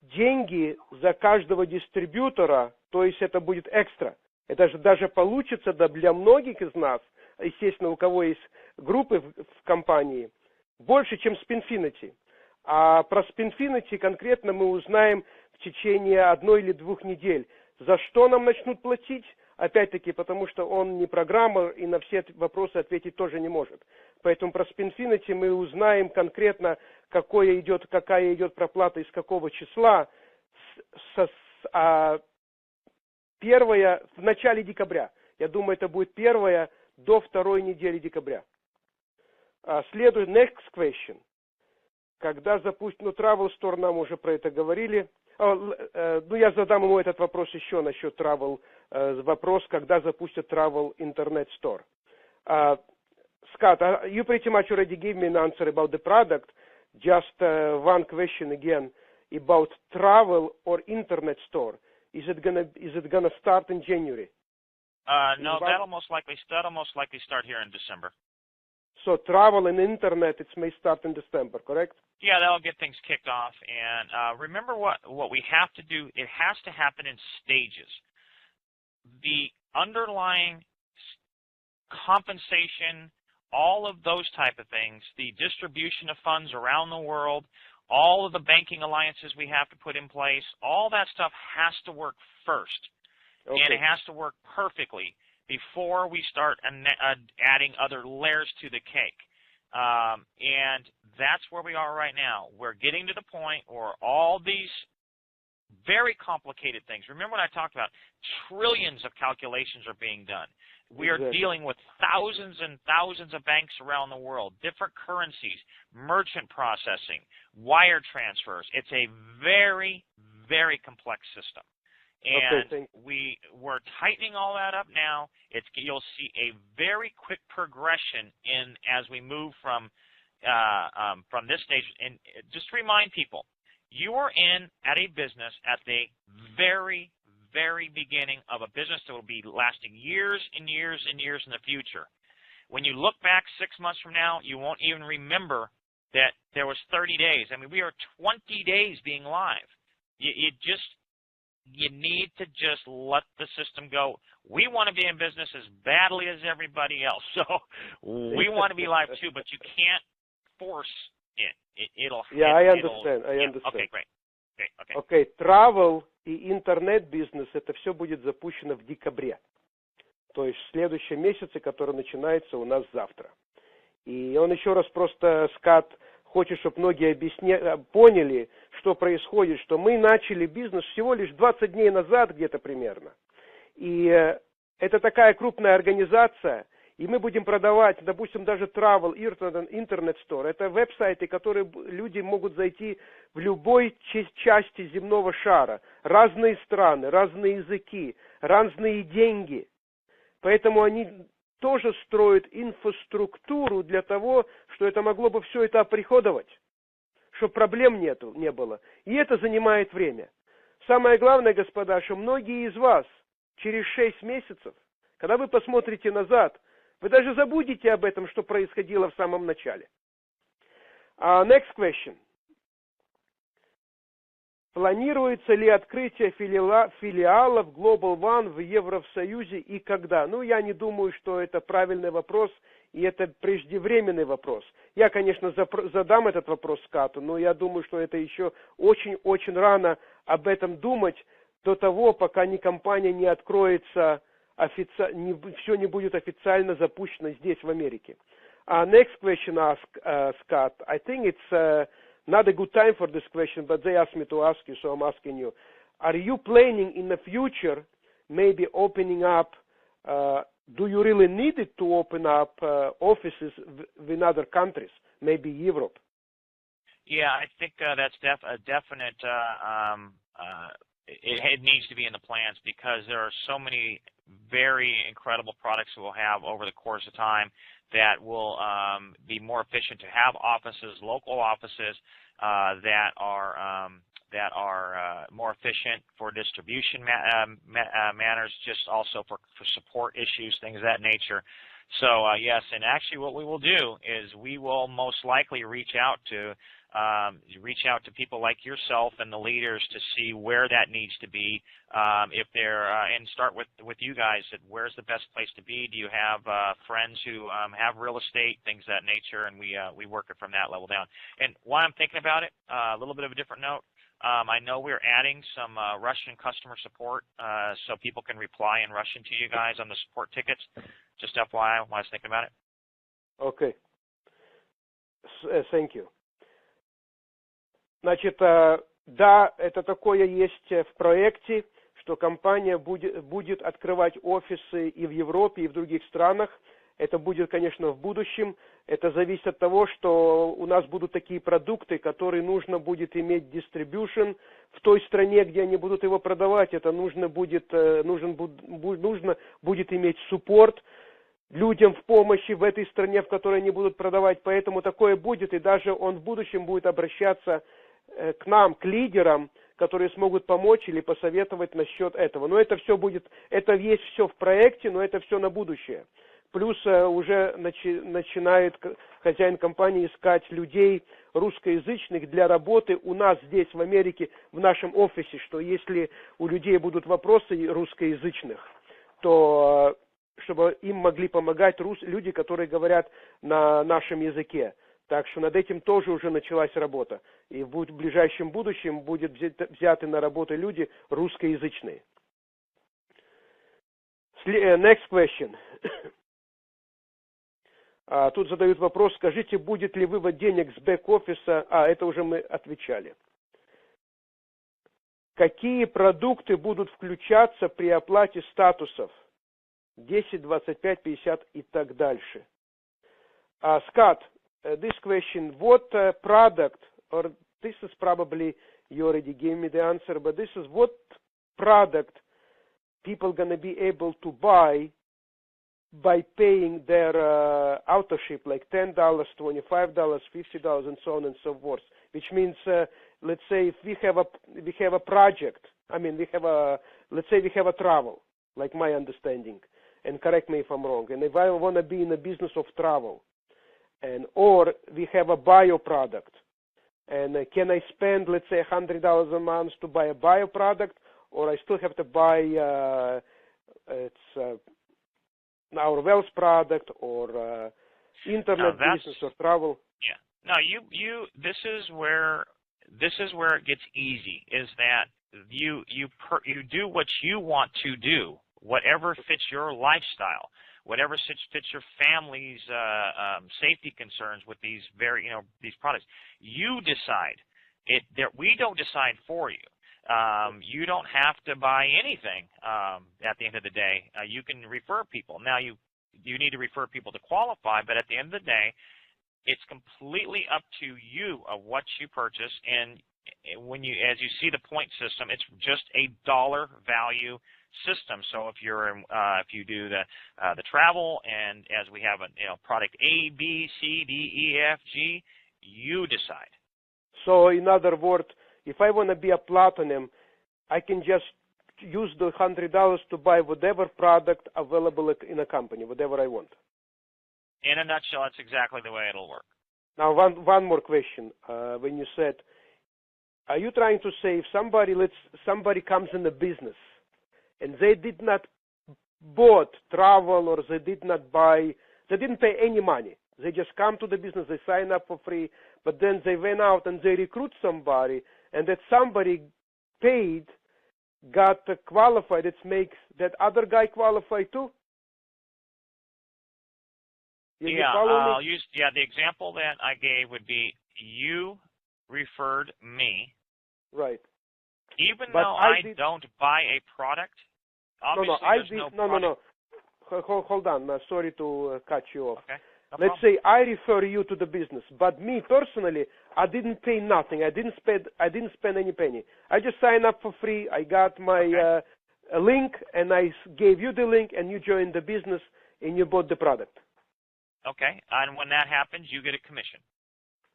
деньги за каждого дистрибьютора, то есть это будет экстра. Это же даже получится для многих из нас, естественно, у кого есть группы в компании, больше, чем Spinfinity. А про Spinfinity конкретно мы узнаем в течение 1 или 2 недель. За что нам начнут платить? Опять-таки, потому что он не программер и на все вопросы ответить тоже не может. Поэтому про Spinfinity мы узнаем конкретно, какая идет проплата из какого числа, первая в начале декабря. Я думаю, это будет 1 до второй недели декабря. Следует next question. Когда запустим, Travel Store нам уже про это говорили. Я задам ему этот вопрос еще насчет Travel. Вопрос, когда запустят Travel Internet Store. Scott, you pretty much already gave me an answer about the product. Just one question again about Travel or Internet Store. Is it gonna start in January? No, that'll most likely start here in December. So Travel and Internet, it may start in December, correct? Yeah, that'll get things kicked off. And remember what we have to do, it has to happen in stages. The underlying compensation, all of those type of things, the distribution of funds around the world, all of the banking alliances we have to put in place, all that stuff has to work first. Okay. And it has to work perfectly before we start adding other layers to the cake. And that's where we are right now. We're getting to the point where all these very complicated things, remember what I talked about, trillions of calculations are being done. We are dealing with thousands and thousands of banks around the world, different currencies, merchant processing, wire transfers. It's a very, very complex system. And we're tightening all that up now. You'll see a very quick progression as we move from this stage. And just to remind people, you are at a business at the very, very beginning of a business that will be lasting years and years and years in the future. When you look back 6 months from now, you won't even remember that there was 30 days. I mean, we are 20 days being live. You need to just let the system go. We want to be in business as badly as everybody else, so we want to be live too, but you can't force it. I understand. Okay, great. Okay, Travel и интернет-бизнес, это все будет запущено в декабре. То есть в следующем месяце, который начинается у нас завтра. И он еще раз просто, Скотт, хочет, чтобы многие поняли, что происходит, что мы начали бизнес всего лишь 20 дней назад где-то примерно. И это такая крупная организация, и мы будем продавать, допустим, даже Travel, Internet Store. Это веб-сайты, которые люди могут зайти в любой части земного шара. Разные страны, разные языки, разные деньги. Поэтому они тоже строят инфраструктуру для того, что это могло бы все это оприходовать, чтобы проблем не было. И это занимает время. Самое главное, господа, что многие из вас через 6 месяцев, когда вы посмотрите назад, вы даже забудете об этом, что происходило в самом начале. Next question. Планируется ли открытие филиалов GlobalOne в Евросоюзе и когда? Я не думаю, что это правильный вопрос, и это преждевременный вопрос. Я, конечно, задам этот вопрос Скотту, но я думаю, что это еще очень-очень рано об этом думать до того, пока компания не откроется, все не будет официально запущено здесь, в Америке. Next question asked Scott. I think it's not a good time for this question, but they asked me to ask you, so I'm asking you. Are you planning in the future maybe opening up, do you really need it to open up offices in other countries, maybe Europe? Yeah, I think that's a definite, it needs to be in the plans because there are so many very incredible products that we'll have over the course of time that will be more efficient to have offices, local offices that are more efficient for distribution manners, just also for support issues, things of that nature. So yes, and actually what we will do is we will most likely reach out to people like yourself and the leaders to see where that needs to be. If they're and start with you guys. Where's the best place to be? Do you have friends who have real estate, things of that nature? And we work it from that level down. And while I'm thinking about it, a little bit of a different note. I know we're adding some Russian customer support, so people can reply in Russian to you guys on the support tickets. Just FYI, while I was thinking about it. Okay. Thank you. Значит, да, это такое есть в проекте, что компания будет открывать офисы и в Европе, и в других странах. Это будет, конечно, в будущем. Это зависит от того, что у нас будут такие продукты, которые нужно будет иметь distribution в той стране, где они будут его продавать. Это нужно будет иметь support людям в помощи в этой стране, в которой они будут продавать. Поэтому такое будет, и даже он в будущем будет обращаться к нам, к лидерам, которые смогут помочь или посоветовать насчет этого. Но это все будет, это есть все в проекте, но это все на будущее. Плюс уже начинает хозяин компании искать людей русскоязычных для работы у нас здесь, в Америке, в нашем офисе, что если у людей будут вопросы русскоязычных, то чтобы им могли помогать люди, которые говорят на нашем языке. Так что над этим тоже уже началась работа. И в ближайшем будущем будут взяты на работу люди русскоязычные. Next question. Тут задают вопрос, скажите, будет ли вывод денег с бэк-офиса? Это уже мы отвечали. Какие продукты будут включаться при оплате статусов? 10, 25, 50 и так дальше. Scott, this question, what product, or this is probably, you already gave me the answer, but this is what product people going to be able to buy by paying their authorship, like $10, $25, $50, and so on and so forth. Which means, let's say, if we have a project, let's say we have a travel, like my understanding, and correct me if I'm wrong, and if I want to be in the business of travel, or we have a bio product, and can I spend, let's say, $100 a month to buy a bio product, or I still have to buy our wealth product or internet business or travel? Yeah. No, this is where it gets easy, is that you do what you want to do, whatever fits your lifestyle, whatever fits your family's safety concerns with these these products. You decide it. We don't decide for you. You don't have to buy anything at the end of the day. You can refer people. Now, you need to refer people to qualify, but at the end of the day, it's completely up to you of what you purchase. And as you see the point system, it's just a dollar value system. So if you do the travel, and as we have a product A, B, C, D, E, F, G, you decide. So in other words, if I want to be a platinum, I can just use the $100 to buy whatever product available in a company, whatever I want. In a nutshell, that's exactly the way it'll work. Now, one more question. When you said, are you trying to say if somebody comes in the business and they did not bought travel, or they didn't pay any money. They just come to the business, they sign up for free, but then they went out and they recruit somebody, and that somebody paid, got qualified, it makes that other guy qualify too? The example that I gave would be you referred me. Right. Even though I don't buy a product, obviously No. Hold on. Sorry to cut you off. Okay. No Let's say I refer you to the business, but me personally, I didn't pay nothing. I didn't spend any penny. I just signed up for free. I got my link, and I gave you the link, and you joined the business, and you bought the product. Okay. And when that happens, you get a commission.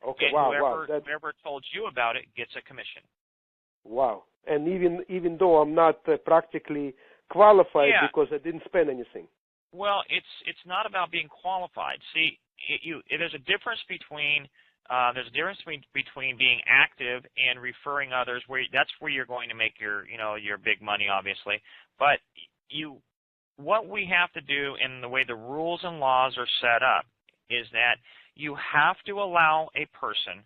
Okay. And whoever told you about it gets a commission. Wow. And even though I'm not practically qualified because I didn't spend anything. Well, it's not about being qualified. See, there's a difference between being active and referring others. That's where you're going to make your big money, obviously. But what we have to do, and the way the rules and laws are set up, is that you have to allow a person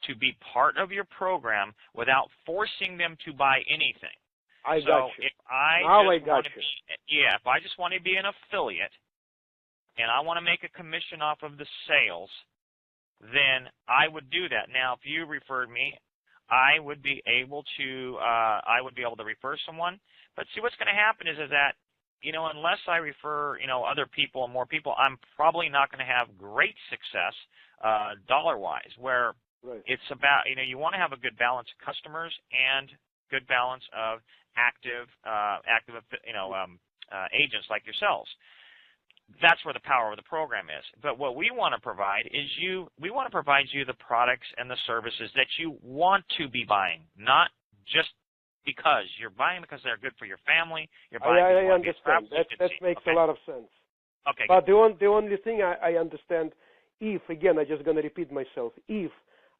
to be part of your program without forcing them to buy anything. I got you. If I just want to be an affiliate and I want to make a commission off of the sales, then I would do that. Now, if you referred me, I would be able to refer someone. But see, what's going to happen is that you know, unless I refer, you know, other people and more people, I'm probably not going to have great success dollar-wise, where it's about, you know, you want to have a good balance of customers and good balance of active agents like yourselves. That's where the power of the program is. But what we want to provide is we want to provide you the products and the services that you want to be buying, not just because you're buying because they're good for your family. You're buying I understand. That makes a lot of sense. Okay. But the only thing I understand, if, again, I'm just going to repeat myself, if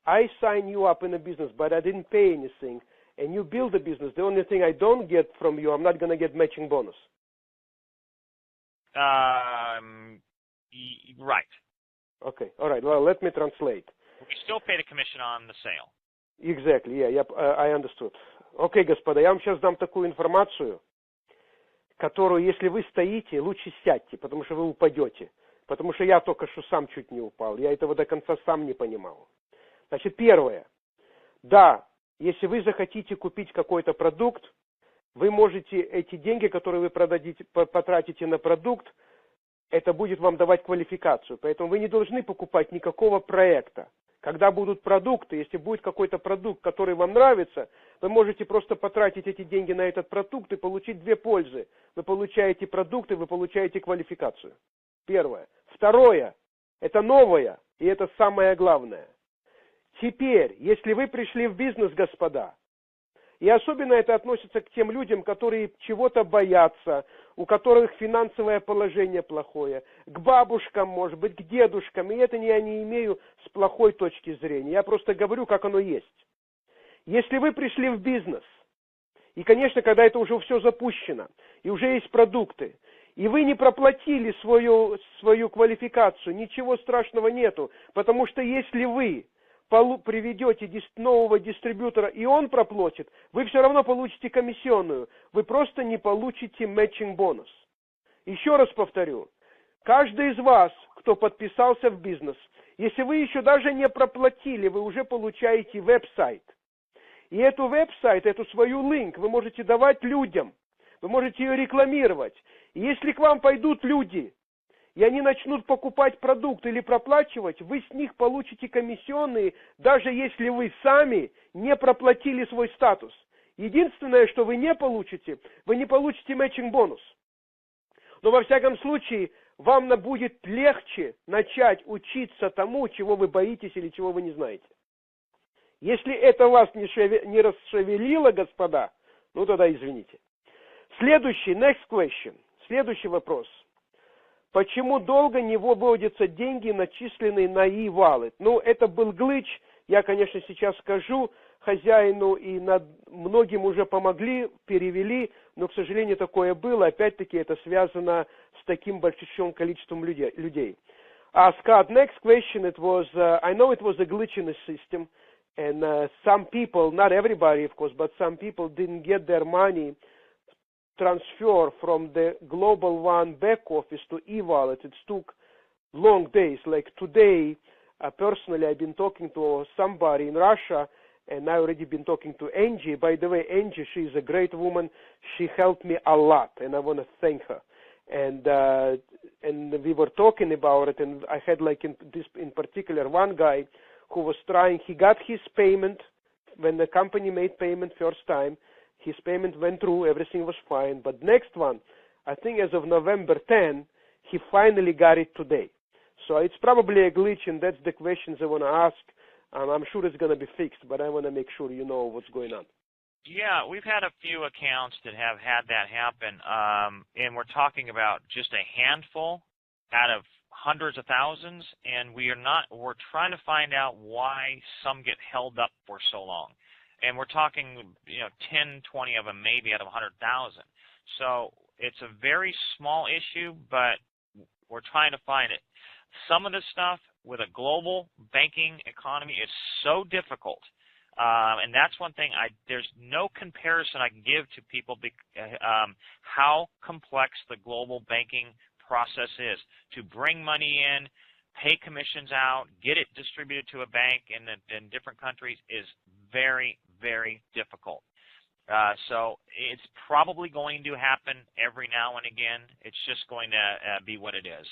I sign you up in a business but I didn't pay anything and you build a business, the only thing I don't get from you, I'm not going to get matching bonus. Right. Okay. All right. Well, let me translate. We still pay the commission on the sale. Exactly. Yeah, I understood. Окей, господа, я вам сейчас дам такую информацию, которую, если вы стоите, лучше сядьте, потому что вы упадете. Потому что я только что сам чуть не упал. Я этого до конца сам не понимал. Значит, первое. Да, если вы захотите купить какой-то продукт, вы можете эти деньги, которые вы потратите на продукт, это будет вам давать квалификацию. Поэтому вы не должны покупать никакого проекта. Когда будут продукты, если будет какой-то продукт, который вам нравится, вы можете просто потратить эти деньги на этот продукт и получить две пользы. Вы получаете продукты, вы получаете квалификацию. Первое. Второе. Это новое, и это самое главное. Теперь, если вы пришли в бизнес, господа, и особенно это относится к тем людям, которые чего-то боятся, у которых финансовое положение плохое, к бабушкам, может быть, к дедушкам, и это я не имею с плохой точки зрения, я просто говорю, как оно есть. Если вы пришли в бизнес, и, конечно, когда это уже все запущено, и уже есть продукты, и вы не проплатили свою квалификацию, ничего страшного нету, потому что если вы приведете нового дистрибьютора, и он проплатит, вы все равно получите комиссионную. Вы просто не получите matching бонус. Еще раз повторю. Каждый из вас, кто подписался в бизнес, если вы еще даже не проплатили, вы уже получаете веб-сайт. И эту веб-сайт, эту свою линк вы можете давать людям. Вы можете ее рекламировать. И если к вам пойдут люди, и они начнут покупать продукт или проплачивать, вы с них получите комиссионные, даже если вы сами не проплатили свой статус. Единственное, что вы не получите matching бонус. Но во всяком случае, вам будет легче начать учиться тому, чего вы боитесь или чего вы не знаете. Если это вас не расшевелило, господа, ну тогда извините. Следующий, next question, следующий вопрос. Почему долго не выводятся деньги, начисленные на e-wallet? Ну, это был глич, я, конечно, сейчас скажу хозяину, и многим уже помогли, перевели, но, к сожалению, такое было. Опять-таки, это связано с таким большим количеством людей. Scott, next question, I know it was a glitch in the system, and some people, not everybody, of course, but some people didn't get their money transfer from the GlobalOne back office to e-wallet. It took long days. Like today, personally, I've been talking to somebody in Russia, and I already been talking to Angie. By the way, Angie, she is a great woman. She helped me a lot, and I want to thank her. And we were talking about it, and I had like in particular one guy who was trying. He got his payment when the company made payment first time. His payment went through, everything was fine. But next one, I think as of November 10, he finally got it today. So it's probably a glitch, and that's the questions I want to ask. I'm sure it's going to be fixed, but I want to make sure you know what's going on. Yeah, we've had a few accounts that have had that happen, and we're talking about just a handful out of hundreds of thousands, and we're trying to find out why some get held up for so long. And we're talking, 10, 20 of them maybe out of 100,000. So it's a very small issue, but we're trying to find it. Some of this stuff with a global banking economy is so difficult. And that's one thing, there's no comparison I can give to people how complex the global banking process is. To bring money in, pay commissions out, get it distributed to a bank in different countries is very, very difficult. So it's probably going to happen every now and again. It's just going to be what it is.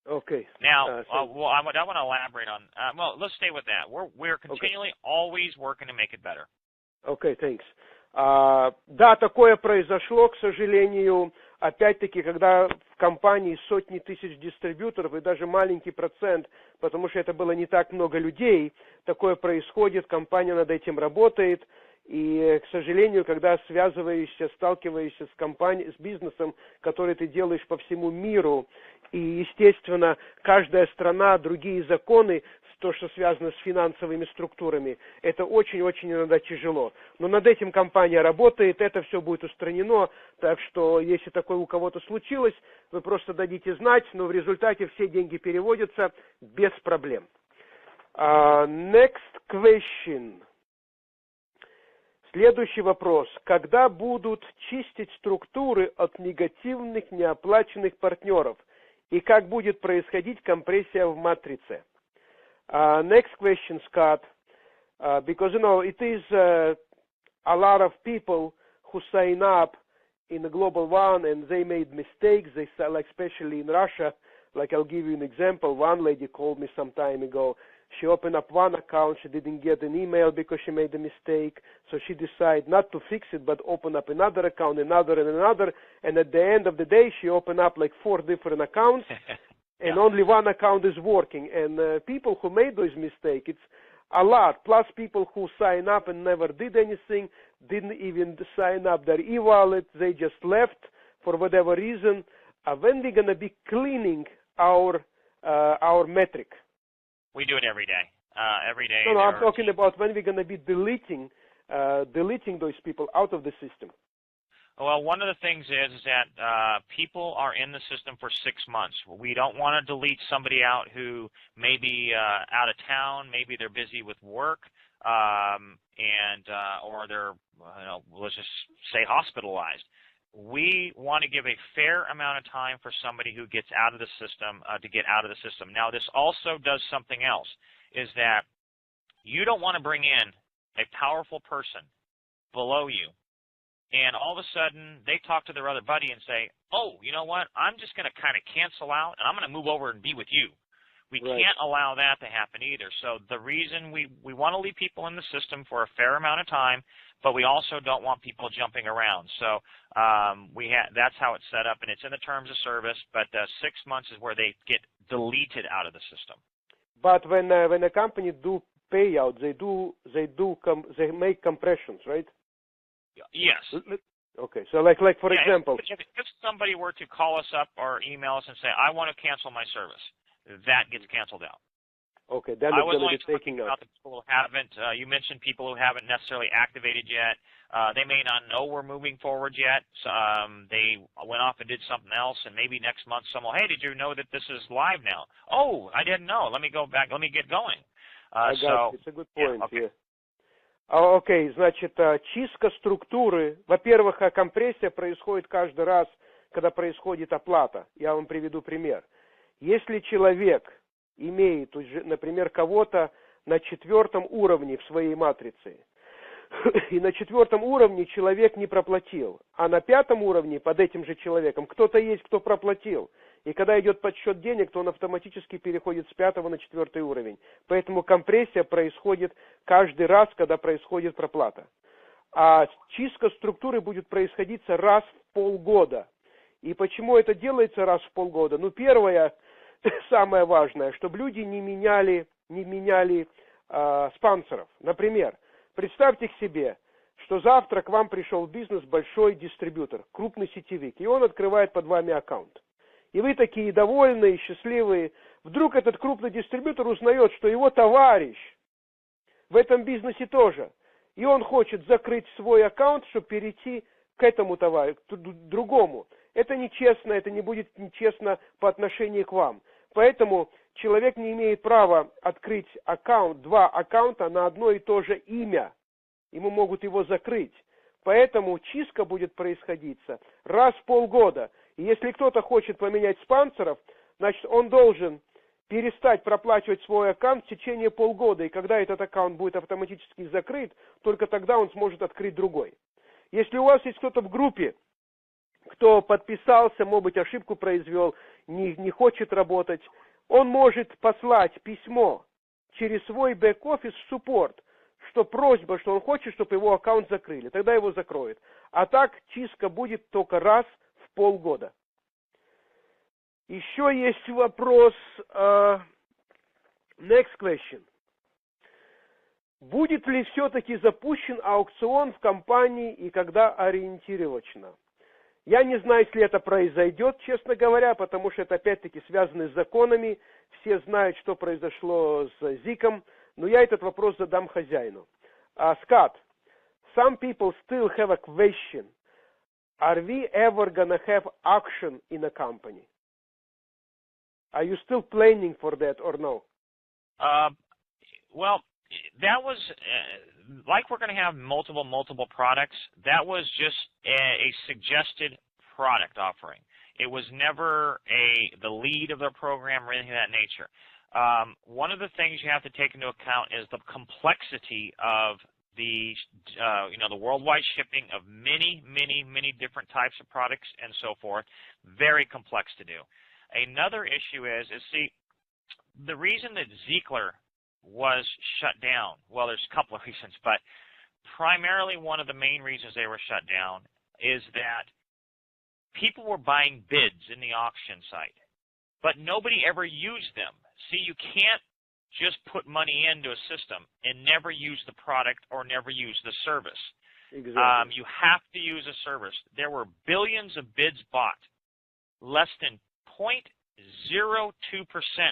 Okay. Now, well, I want to elaborate on. Well, let's stay with that. We're continually always working to make it better. Okay, thanks. Да, такое произошло, к сожалению, опять-таки, когда в компании сотни тысяч дистрибьюторов и даже маленький процент, потому что это было не так много людей, такое происходит, компания над этим работает, и, к сожалению, когда сталкиваешься с бизнесом, который ты делаешь по всему миру, и, естественно, каждая страна, другие законы, то, что связано с финансовыми структурами, это очень-очень иногда тяжело. Но над этим компания работает, это все будет устранено, так что, если такое у кого-то случилось, вы просто дадите знать, но в результате все деньги переводятся без проблем. Next question. Следующий вопрос. Когда будут чистить структуры от негативных неоплаченных партнеров? И как будет происходить компрессия в матрице? Next question, Scott. Because, it is a lot of people who sign up in the GlobalOne and they made mistakes. They like, especially in Russia, like I'll give you an example. One lady called me some time ago. She opened up one account. She didn't get an email because she made a mistake. So she decided not to fix it, but open up another account, another and another. And at the end of the day, she opened up like 4 different accounts. And only one account is working. And people who made those mistakes, it's a lot. Plus people who sign up and never did anything, didn't even sign up their e-wallet. They just left for whatever reason. When we're going to be cleaning our metric? We do it every day. Every day. No, I'm talking about when we're going to be deleting those people out of the system. Well, one of the things is that people are in the system for 6 months. We don't want to delete somebody out who may be out of town, maybe they're busy with work, or they're, let's just say, hospitalized. We want to give a fair amount of time for somebody who gets out of the system to get out of the system. Now, this also does something else, is that you don't want to bring in a powerful person below you, and all of a sudden, they talk to their other buddy and say, oh, you know what, I'm just going to kind of cancel out, and I'm going to move over and be with you. We can't allow that to happen either. So the reason we want to leave people in the system for a fair amount of time, but we also don't want people jumping around. So that's how it's set up, and it's in the terms of service, but 6 months is where they get deleted out of the system. But when a company do payout, they make compressions, right? Yes. Okay, so like for example, if somebody were to call us up or email us and say, I want to cancel my service, that gets canceled out. Okay, then it's going to be taking out. The people who haven't, you mentioned people who haven't necessarily activated yet. They may not know we're moving forward yet. So, they went off and did something else, and maybe next month someone, hey, did you know that this is live now? Oh, I didn't know. Let me go back. Let me get going. I got it. It's a good point. Yeah, okay. Окей, значит, чистка структуры. Во-первых, компрессия происходит каждый раз, когда происходит оплата. Я вам приведу пример. Если человек имеет, например, кого-то на 4 уровне в своей матрице, и на 4 уровне человек не проплатил, а на 5 уровне под этим же человеком кто-то есть, кто проплатил, и когда идет подсчет денег, то он автоматически переходит с 5 на 4 уровень. Поэтому компрессия происходит каждый раз, когда происходит проплата. А чистка структуры будет происходить раз в полгода. И почему это делается раз в полгода? Ну, первое, самое важное, чтобы люди не меняли спонсоров. Например, представьте к себе, что завтра к вам пришел в бизнес большой дистрибьютор, крупный сетевик, и он открывает под вами аккаунт. И вы такие довольные, счастливые. Вдруг этот крупный дистрибьютор узнает, что его товарищ в этом бизнесе тоже. И он хочет закрыть свой аккаунт, чтобы перейти к этому товарищу, к другому. Это нечестно, это не будет нечестно по отношению к вам. Поэтому человек не имеет права открыть аккаунт, 2 аккаунта на одно и то же имя. Ему могут его закрыть. Поэтому чистка будет происходить раз в полгода. И если кто-то хочет поменять спонсоров, значит, он должен перестать проплачивать свой аккаунт в течение полгода. И когда этот аккаунт будет автоматически закрыт, только тогда он сможет открыть другой. Если у вас есть кто-то в группе, кто подписался, может быть, ошибку произвел, не хочет работать, он может послать письмо через свой бэк-офис в суппорт, что просьба, что он хочет, чтобы его аккаунт закрыли. Тогда его закроют. А так чистка будет только раз в полгода. Еще есть вопрос. Next question. Будет ли все-таки запущен аукцион в компании и когда ориентировочно? Я не знаю, если это произойдет, честно говоря, потому что это опять-таки связано с законами. Все знают, что произошло с Зиком, но я этот вопрос задам хозяину. Scott, some people still have a question. Are we ever gonna have auction in a company? Are you still planning for that or no? Well, that was, like we're going to have multiple products, that was just a suggested product offering. It was never the lead of the program or anything of that nature. One of the things you have to take into account is the complexity of the worldwide shipping of many different types of products and so forth. Very complex to do. Another issue is see, the reason that Ziegler was shut down, well, there's a couple of reasons, but primarily one of the main reasons they were shut down is that people were buying bids in the auction site, but nobody ever used them. See, you can't just put money into a system and never use the product or never use the service. Exactly. You have to use a service. There were billions of bids bought. Less than 0.02%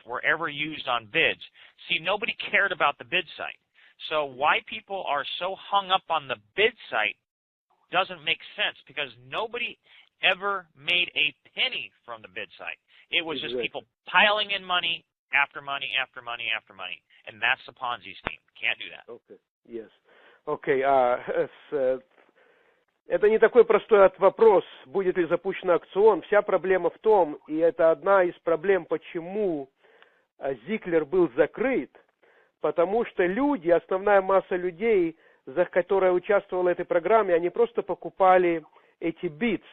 were ever used on bids. See, nobody cared about the bid site. So why people are so hung up on the bid site doesn't make sense, because nobody ever made a penny from the bid site. It was just people piling in money after money after money after money. And that's the Ponzi scheme. Can't do that. Okay. Yes. Okay. Это не такой простой вопрос, будет ли запущен аукцион. Вся проблема в том, и это одна из проблем, почему Зиклер был закрыт, потому что люди, основная масса людей, которая участвовала в этой программе, они просто покупали эти битс,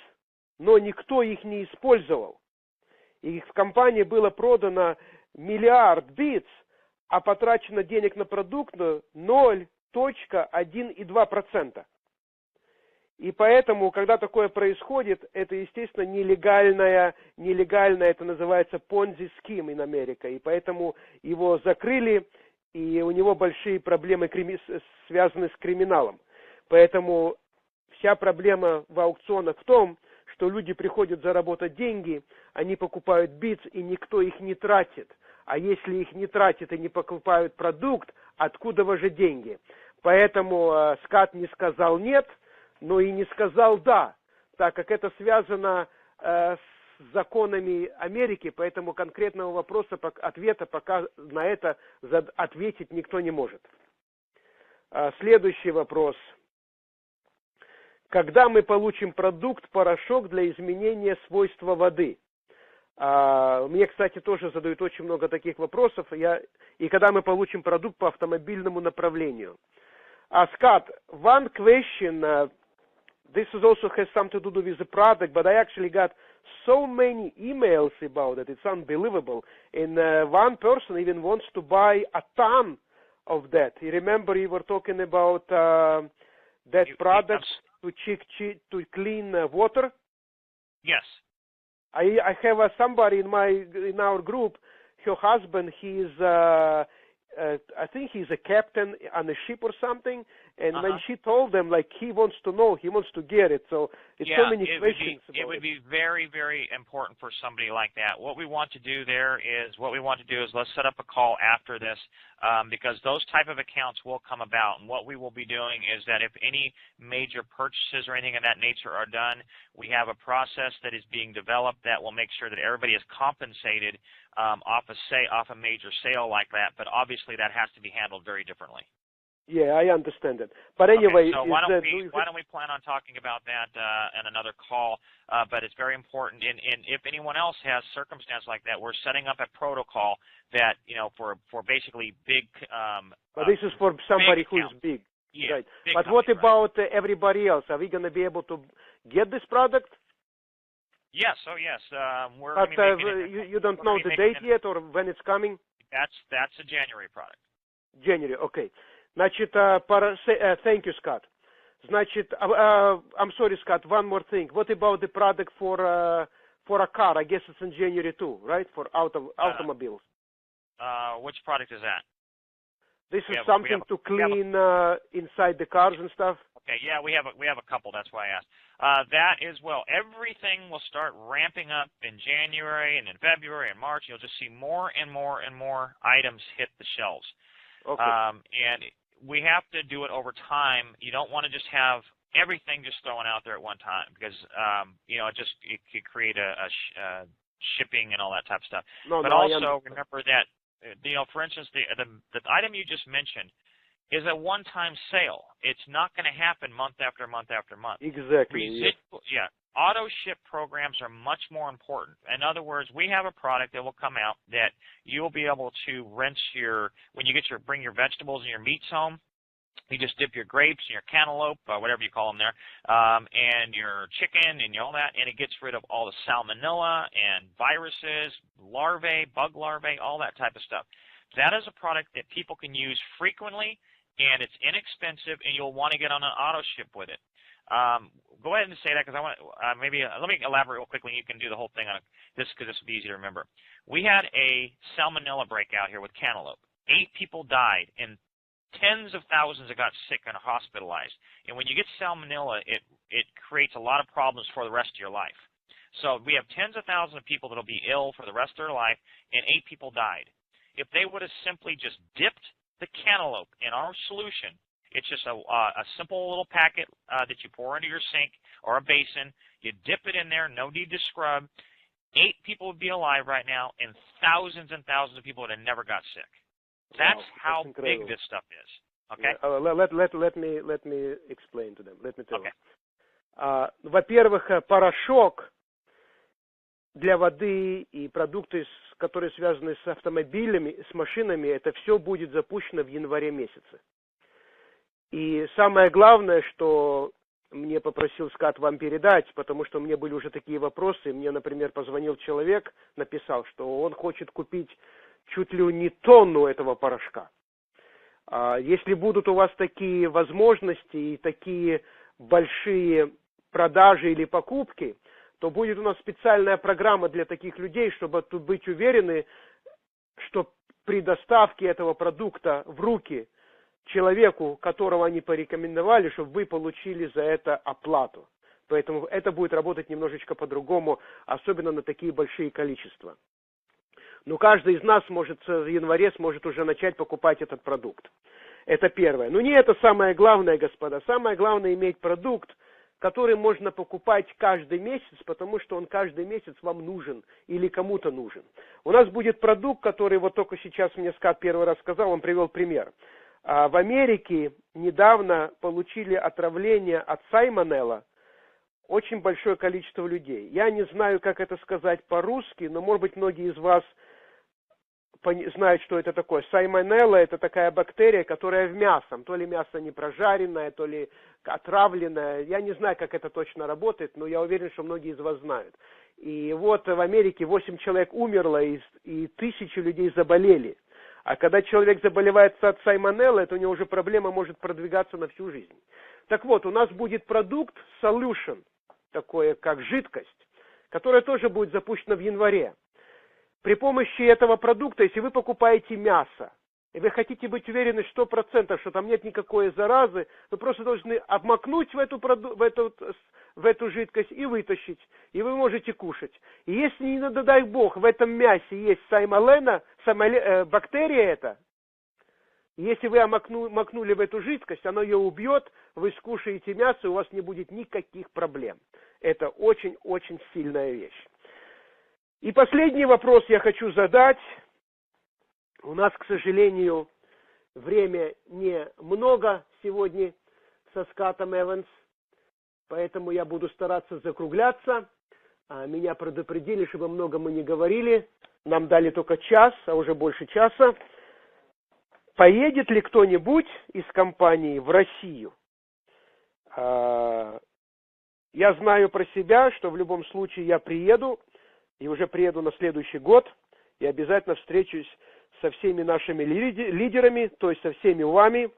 но никто их не использовал. И в компании было продано 1 миллиард битс, а потрачено денег на продукт 0,1,2%. И поэтому, когда такое происходит, это, естественно, нелегальное, это называется Ponzi scheme in America. И поэтому его закрыли, и у него большие проблемы связаны с криминалом. Поэтому вся проблема в аукционах в том, что люди приходят заработать деньги, они покупают битс, и никто их не тратит. А если их не тратит и не покупают продукт, откуда же деньги? Поэтому Скотт не сказал нет, но и не сказал «да», так как это связано с законами Америки, поэтому конкретного ответа пока на это ответить никто не может. Следующий вопрос. Когда мы получим продукт «Порошок для изменения свойства воды»? Мне, кстати, тоже задают очень много таких вопросов. И когда мы получим продукт по автомобильному направлению? Scott, one question. This also has something to do with the product, but I actually got so many emails about it. It's unbelievable. And one person even wants to buy a ton of that. You remember you were talking about that product to clean water? Yes. I have somebody in our group. Her husband, I think he's a captain on a ship or something, and when she told them, like, he wants to know, he wants to get it, so it's so many questions about it. It would be very, very important for somebody like that. What we want to do is let's set up a call after this, because those type of accounts will come about, and what we will be doing is that if any major purchases or anything of that nature are done, we have a process that is being developed that will make sure that everybody is compensated off a major sale like that, but obviously that has to be handled very differently. Yeah, I understand it. But anyway, okay, so why don't we plan on talking about that in another call? But it's very important. And if anyone else has circumstance like that, we're setting up a protocol that for basically big. But this is for somebody who's big. Yeah. Right. But what about everybody else? Are we going to be able to get this product? Yes. Oh, yes. We're But you don't know the date yet or when it's coming? That's a January product. January, okay. Значит, thank you, Scott. Значит, I'm sorry, Scott, one more thing. What about the product for a car? I guess it's in January too, right? For automobiles. Which product is that? This is something to clean inside the cars and stuff. Okay, yeah, we have a couple. That's why I asked. That is, well, everything will start ramping up in January and in February and March. You'll just see more and more and more items hit the shelves. Okay. And we have to do it over time. You don't want to just have everything just thrown out there at one time because it could create a shipping and all that type of stuff. But also remember that for instance, the item you just mentioned is a one-time sale. It's not going to happen month after month after month. Exactly. Auto ship programs are much more important. In other words, we have a product that will come out that you'll be able to rinse when you bring your vegetables and your meats home. You just dip your grapes and your cantaloupe, whatever you call them there, and your chicken and all that, and it gets rid of all the salmonella and viruses, bug larvae, all that type of stuff. That is a product that people can use frequently, and it's inexpensive, and you'll want to get on an auto ship with it. Go ahead and say that because I want let me elaborate real quickly. And you can do the whole thing on this because this will be easy to remember. We had a salmonella breakout here with cantaloupe. 8 people died, and tens of thousands that got sick and hospitalized. And when you get salmonella, it creates a lot of problems for the rest of your life. So we have tens of thousands of people that will be ill for the rest of their life, and 8 people died. If they would have simply just dipped the cantaloupe in our solution, it's just a simple little packet that you pour into your sink or a basin. You dip it in there, no need to scrub. 8 people would be alive right now, and thousands of people would have never got sick. That's how big this stuff is. Okay. Let me explain to them. Let me tell you. Во-первых, порошок для воды и продукты, которые связаны с автомобилями, с машинами, это все будет запущено в январе месяце. И самое главное, что мне попросил Скотт вам передать, потому что мне были уже такие вопросы. Мне, например, позвонил человек, написал, что он хочет купить чуть ли не тонну этого порошка. Если будут у вас такие возможности и такие большие продажи или покупки, то будет у нас специальная программа для таких людей, чтобы быть уверены, что при доставке этого продукта в руки человеку, которого они порекомендовали, чтобы вы получили за это оплату. Поэтому это будет работать немножечко по-другому, особенно на такие большие количества. Но каждый из нас в январе сможет уже начать покупать этот продукт. Это первое. Но не это самое главное, господа. Самое главное иметь продукт, который можно покупать каждый месяц, потому что он каждый месяц вам нужен или кому-то нужен. У нас будет продукт, который вот только сейчас мне Скотт первый раз сказал, он привел пример. В Америке недавно получили отравление от сальмонелла очень большое количество людей. Я не знаю, как это сказать по-русски, но, может быть, многие из вас знают, что это такое. Сальмонелла – это такая бактерия, которая в мясом. То ли мясо не прожаренное, то ли отравленное. Я не знаю, как это точно работает, но я уверен, что многие из вас знают. И вот в Америке 8 человек умерло, и 1000 людей заболели. А когда человек заболевает от сальмонеллы, это у него уже проблема может продвигаться на всю жизнь. Так вот, у нас будет продукт solution, такое как жидкость, которая тоже будет запущена в январе. При помощи этого продукта, если вы покупаете мясо, и вы хотите быть уверены 100%, что там нет никакой заразы, вы просто должны обмакнуть в эту жидкость и вытащить, и вы можете кушать. И если, не дай бог, в этом мясе есть бактерия эта, если вы макнули в эту жидкость, она ее убьет, вы скушаете мясо, и у вас не будет никаких проблем. Это очень-очень сильная вещь. И последний вопрос я хочу задать. У нас, к сожалению, время немного сегодня со Скоттом Эванс, поэтому я буду стараться закругляться. Меня предупредили, чтобы много мы не говорили. Нам дали только час, а уже больше часа. Поедет ли кто-нибудь из компании в Россию? Я знаю про себя, что в любом случае я приеду, и уже приеду на следующий год, и обязательно встречусь со всеми нашими лидерами, то есть со всеми вами.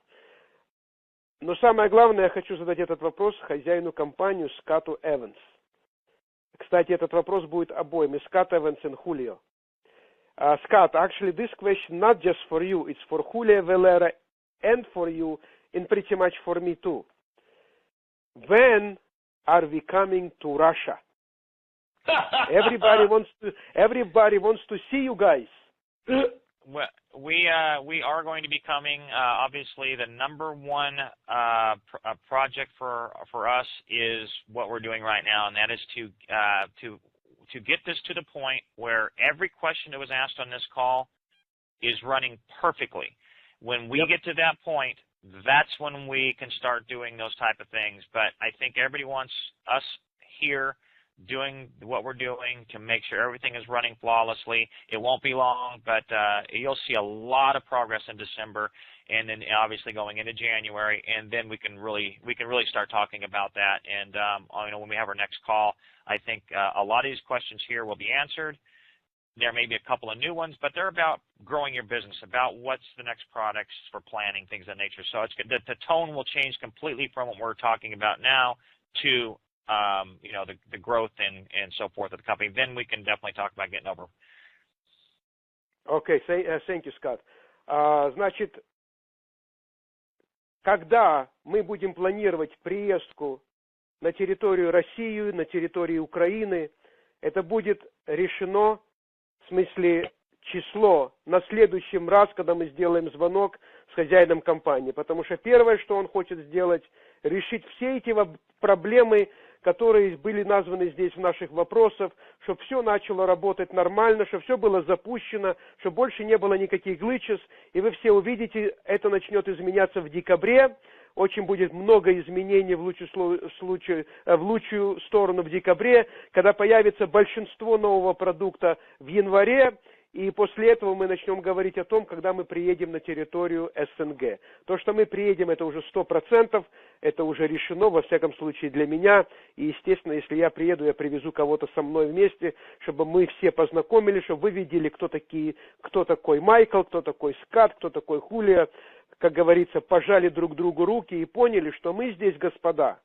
Но самое главное, я хочу задать этот вопрос хозяину компании Скотту Эванс. Кстати, этот вопрос будет обоим, и Скотт Эванс и Julio. Scott, actually this question not just for you, it's for Julio Valera and for you, and pretty much for me too. When are we coming to Russia? Everybody wants to see you guys. Well, we are going to be coming. Obviously, the number one project for us is what we're doing right now, and that is to get this to the point where every question that was asked on this call is running perfectly. When we get to that point, that's when we can start doing those type of things. But I think everybody wants us here doing what we're doing to make sure everything is running flawlessly. It won't be long, but you'll see a lot of progress in December, and then obviously going into January, and then we can really start talking about that. And when we have our next call, I think a lot of these questions here will be answered. There may be a couple of new ones, but they're about growing your business, about what's the next products for planning, things of that nature. So it's the tone will change completely from what we're talking about now to the growth and so forth of the company. Then we can definitely talk about getting over. Okay, thank you, Scott. Значит, когда мы будем планировать приездку на территорию России, на территорию Украины, это будет решено, в смысле число, на следующем раз, когда мы сделаем звонок с хозяином компании. Потому что первое, что он хочет сделать, решить все эти проблемы, которые были названы здесь в наших вопросах, чтобы все начало работать нормально, чтобы все было запущено, чтобы больше не было никаких глитчес. И вы все увидите, это начнет изменяться в декабре. Очень будет много изменений в лучшую сторону в декабре, когда появится большинство нового продукта в январе. И после этого мы начнем говорить о том, когда мы приедем на территорию СНГ. То, что мы приедем, это уже 100%, это уже решено, во всяком случае для меня. И, естественно, если я приеду, я привезу кого-то со мной вместе, чтобы мы все познакомились, чтобы вы видели, кто такой Майкл, кто такой Скотт, кто такой Хулио. Как говорится, пожали друг другу руки и поняли, что мы здесь, господа,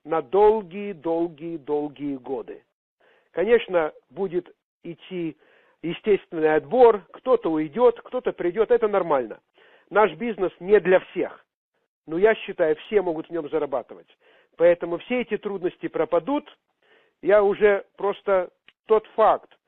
на долгие годы. Конечно, будет идти естественный отбор, кто-то уйдет, кто-то придет, это нормально. Наш бизнес не для всех, но я считаю, все могут в нем зарабатывать. Поэтому все эти трудности пропадут. Я уже просто тот факт,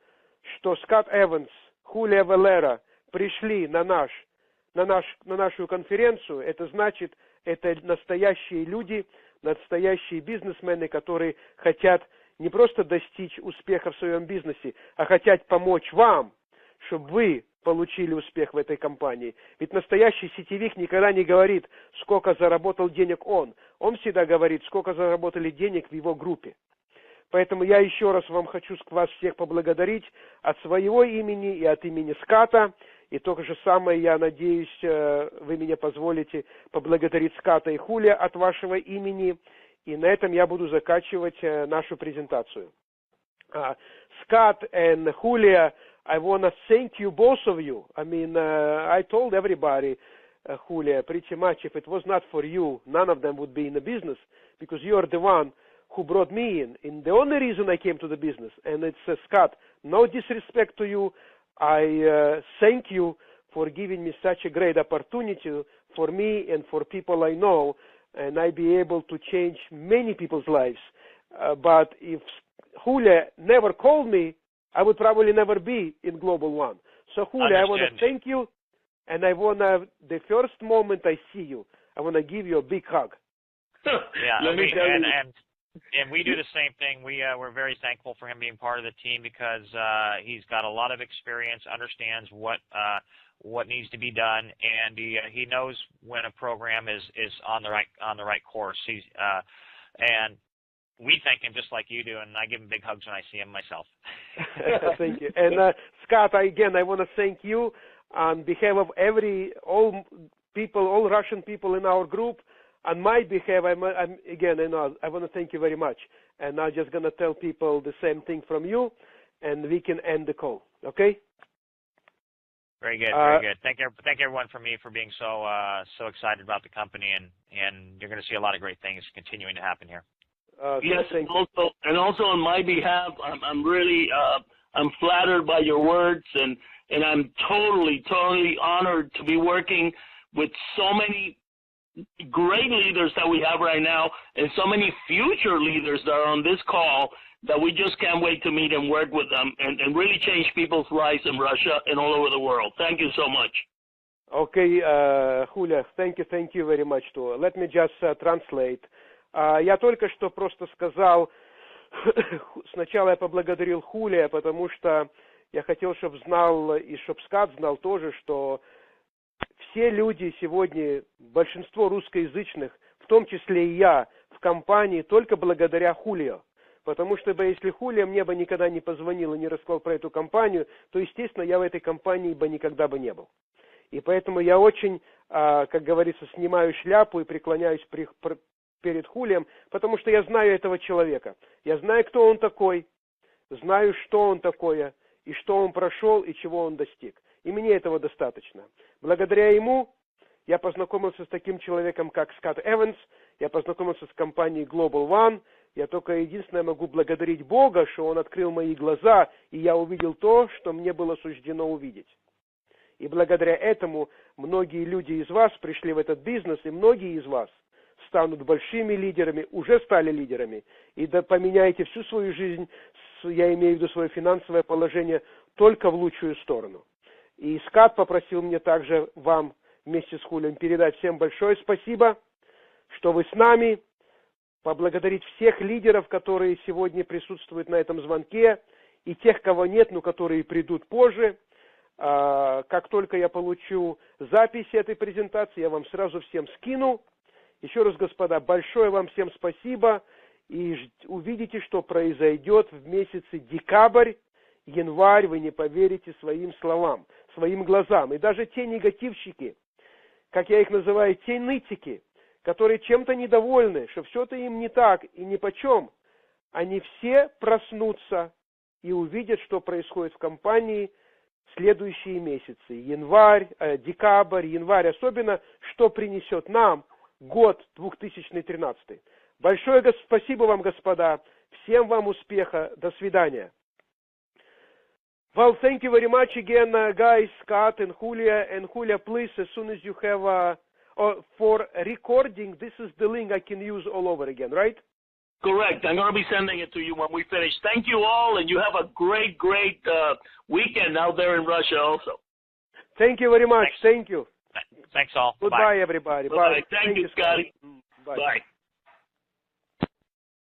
что Скотт Эванс, Julio Valera пришли на нашу конференцию, это значит, это настоящие люди, настоящие бизнесмены, которые хотят не просто достичь успеха в своем бизнесе, а хотят помочь вам, чтобы вы получили успех в этой компании. Ведь настоящий сетевик никогда не говорит, сколько заработал денег он. Он всегда говорит, сколько заработали денег в его группе. Поэтому я еще раз вам хочу вас всех поблагодарить от своего имени и от имени Скотта. И то же самое, я надеюсь, вы меня позволите поблагодарить Скотта и Хулио от вашего имени. И на этом я буду заканчивать нашу презентацию. Scott and Julio, I want to thank you, both of you. I mean, I told everybody, Julio, pretty much, if it was not for you, none of them would be in the business, because you are the one who brought me in. And the only reason I came to the business, and it's Scott, no disrespect to you, I thank you for giving me such a great opportunity for me and for people I know, and I be able to change many people's lives. But if Julio never called me, I would probably never be in GlobalOne. So Julio, I want to thank you, and I want to, the first moment I see you, I want to give you a big hug. Yeah, and we do the same thing. We're very thankful for him being part of the team because he's got a lot of experience, understands what needs to be done, and he knows when a program is on the right course. And we thank him just like you do, and I give him big hugs when I see him myself. Thank you. And Scott, I want to thank you. on behalf of all Russian people in our group, on my behalf, again, I want to thank you very much. And I'm just going to tell people the same thing from you, and we can end the call. Okay? Very good, very good. Thank everyone from me for being so excited about the company, and you're going to see a lot of great things continuing to happen here. Yes, and also on my behalf, I'm really I'm flattered by your words, and I'm totally honored to be working with so many great leaders that we have right now, and so many future leaders that are on this call that we just can't wait to meet and work with them and really change people's lives in Russia and all over the world. Thank you so much. Okay, Julia, thank you very much too. Let me just translate. Я только что просто сказал, сначала я поблагодарил Хулия, потому что я хотел, чтобы знал, и чтобы Скотт знал тоже, что все люди сегодня, большинство русскоязычных, в том числе и я, в компании только благодаря Хулио. Потому что если Хулио мне бы никогда не позвонил и не рассказал про эту компанию, то, естественно, я в этой компании бы никогда бы не был. И поэтому я очень, как говорится, снимаю шляпу и преклоняюсь перед Хулием, потому что я знаю этого человека. Я знаю, кто он такой, знаю, что он такое, и что он прошел, и чего он достиг. И мне этого достаточно. Благодаря ему я познакомился с таким человеком, как Скотт Эванс, я познакомился с компанией GlobalOne. Я только единственное могу благодарить Бога, что Он открыл мои глаза, и я увидел то, что мне было суждено увидеть. И благодаря этому многие люди из вас пришли в этот бизнес, и многие из вас станут большими лидерами, уже стали лидерами, и поменяете всю свою жизнь, я имею в виду свое финансовое положение, только в лучшую сторону. И Скотт попросил меня также вам вместе с Хулием передать всем большое спасибо, что вы с нами, поблагодарить всех лидеров, которые сегодня присутствуют на этом звонке, и тех, кого нет, но которые придут позже. Как только я получу запись этой презентации, я вам сразу всем скину. Еще раз, господа, большое вам всем спасибо, и увидите, что произойдет в месяце декабрь, январь, вы не поверите своим словам, своим глазам. И даже те негативщики, как я их называю, те нытики, которые чем-то недовольны, что все-то им не так и нипочем, они все проснутся и увидят, что происходит в компании в следующие месяцы. Январь, декабрь, январь, особенно, что принесет нам год 2013. Большое спасибо вам, господа. Всем вам успеха. До свидания. Well, thank you very much again, guys, Scott and Julia, please, as soon as you have for recording, this is the link I can use all over again, right? Correct. I'm going to be sending it to you when we finish. Thank you all, and you have a great weekend out there in Russia also. Thank you very much. Thank you. Thanks all. Goodbye, everybody. Bye. Thank you, Scotty. Bye. Bye.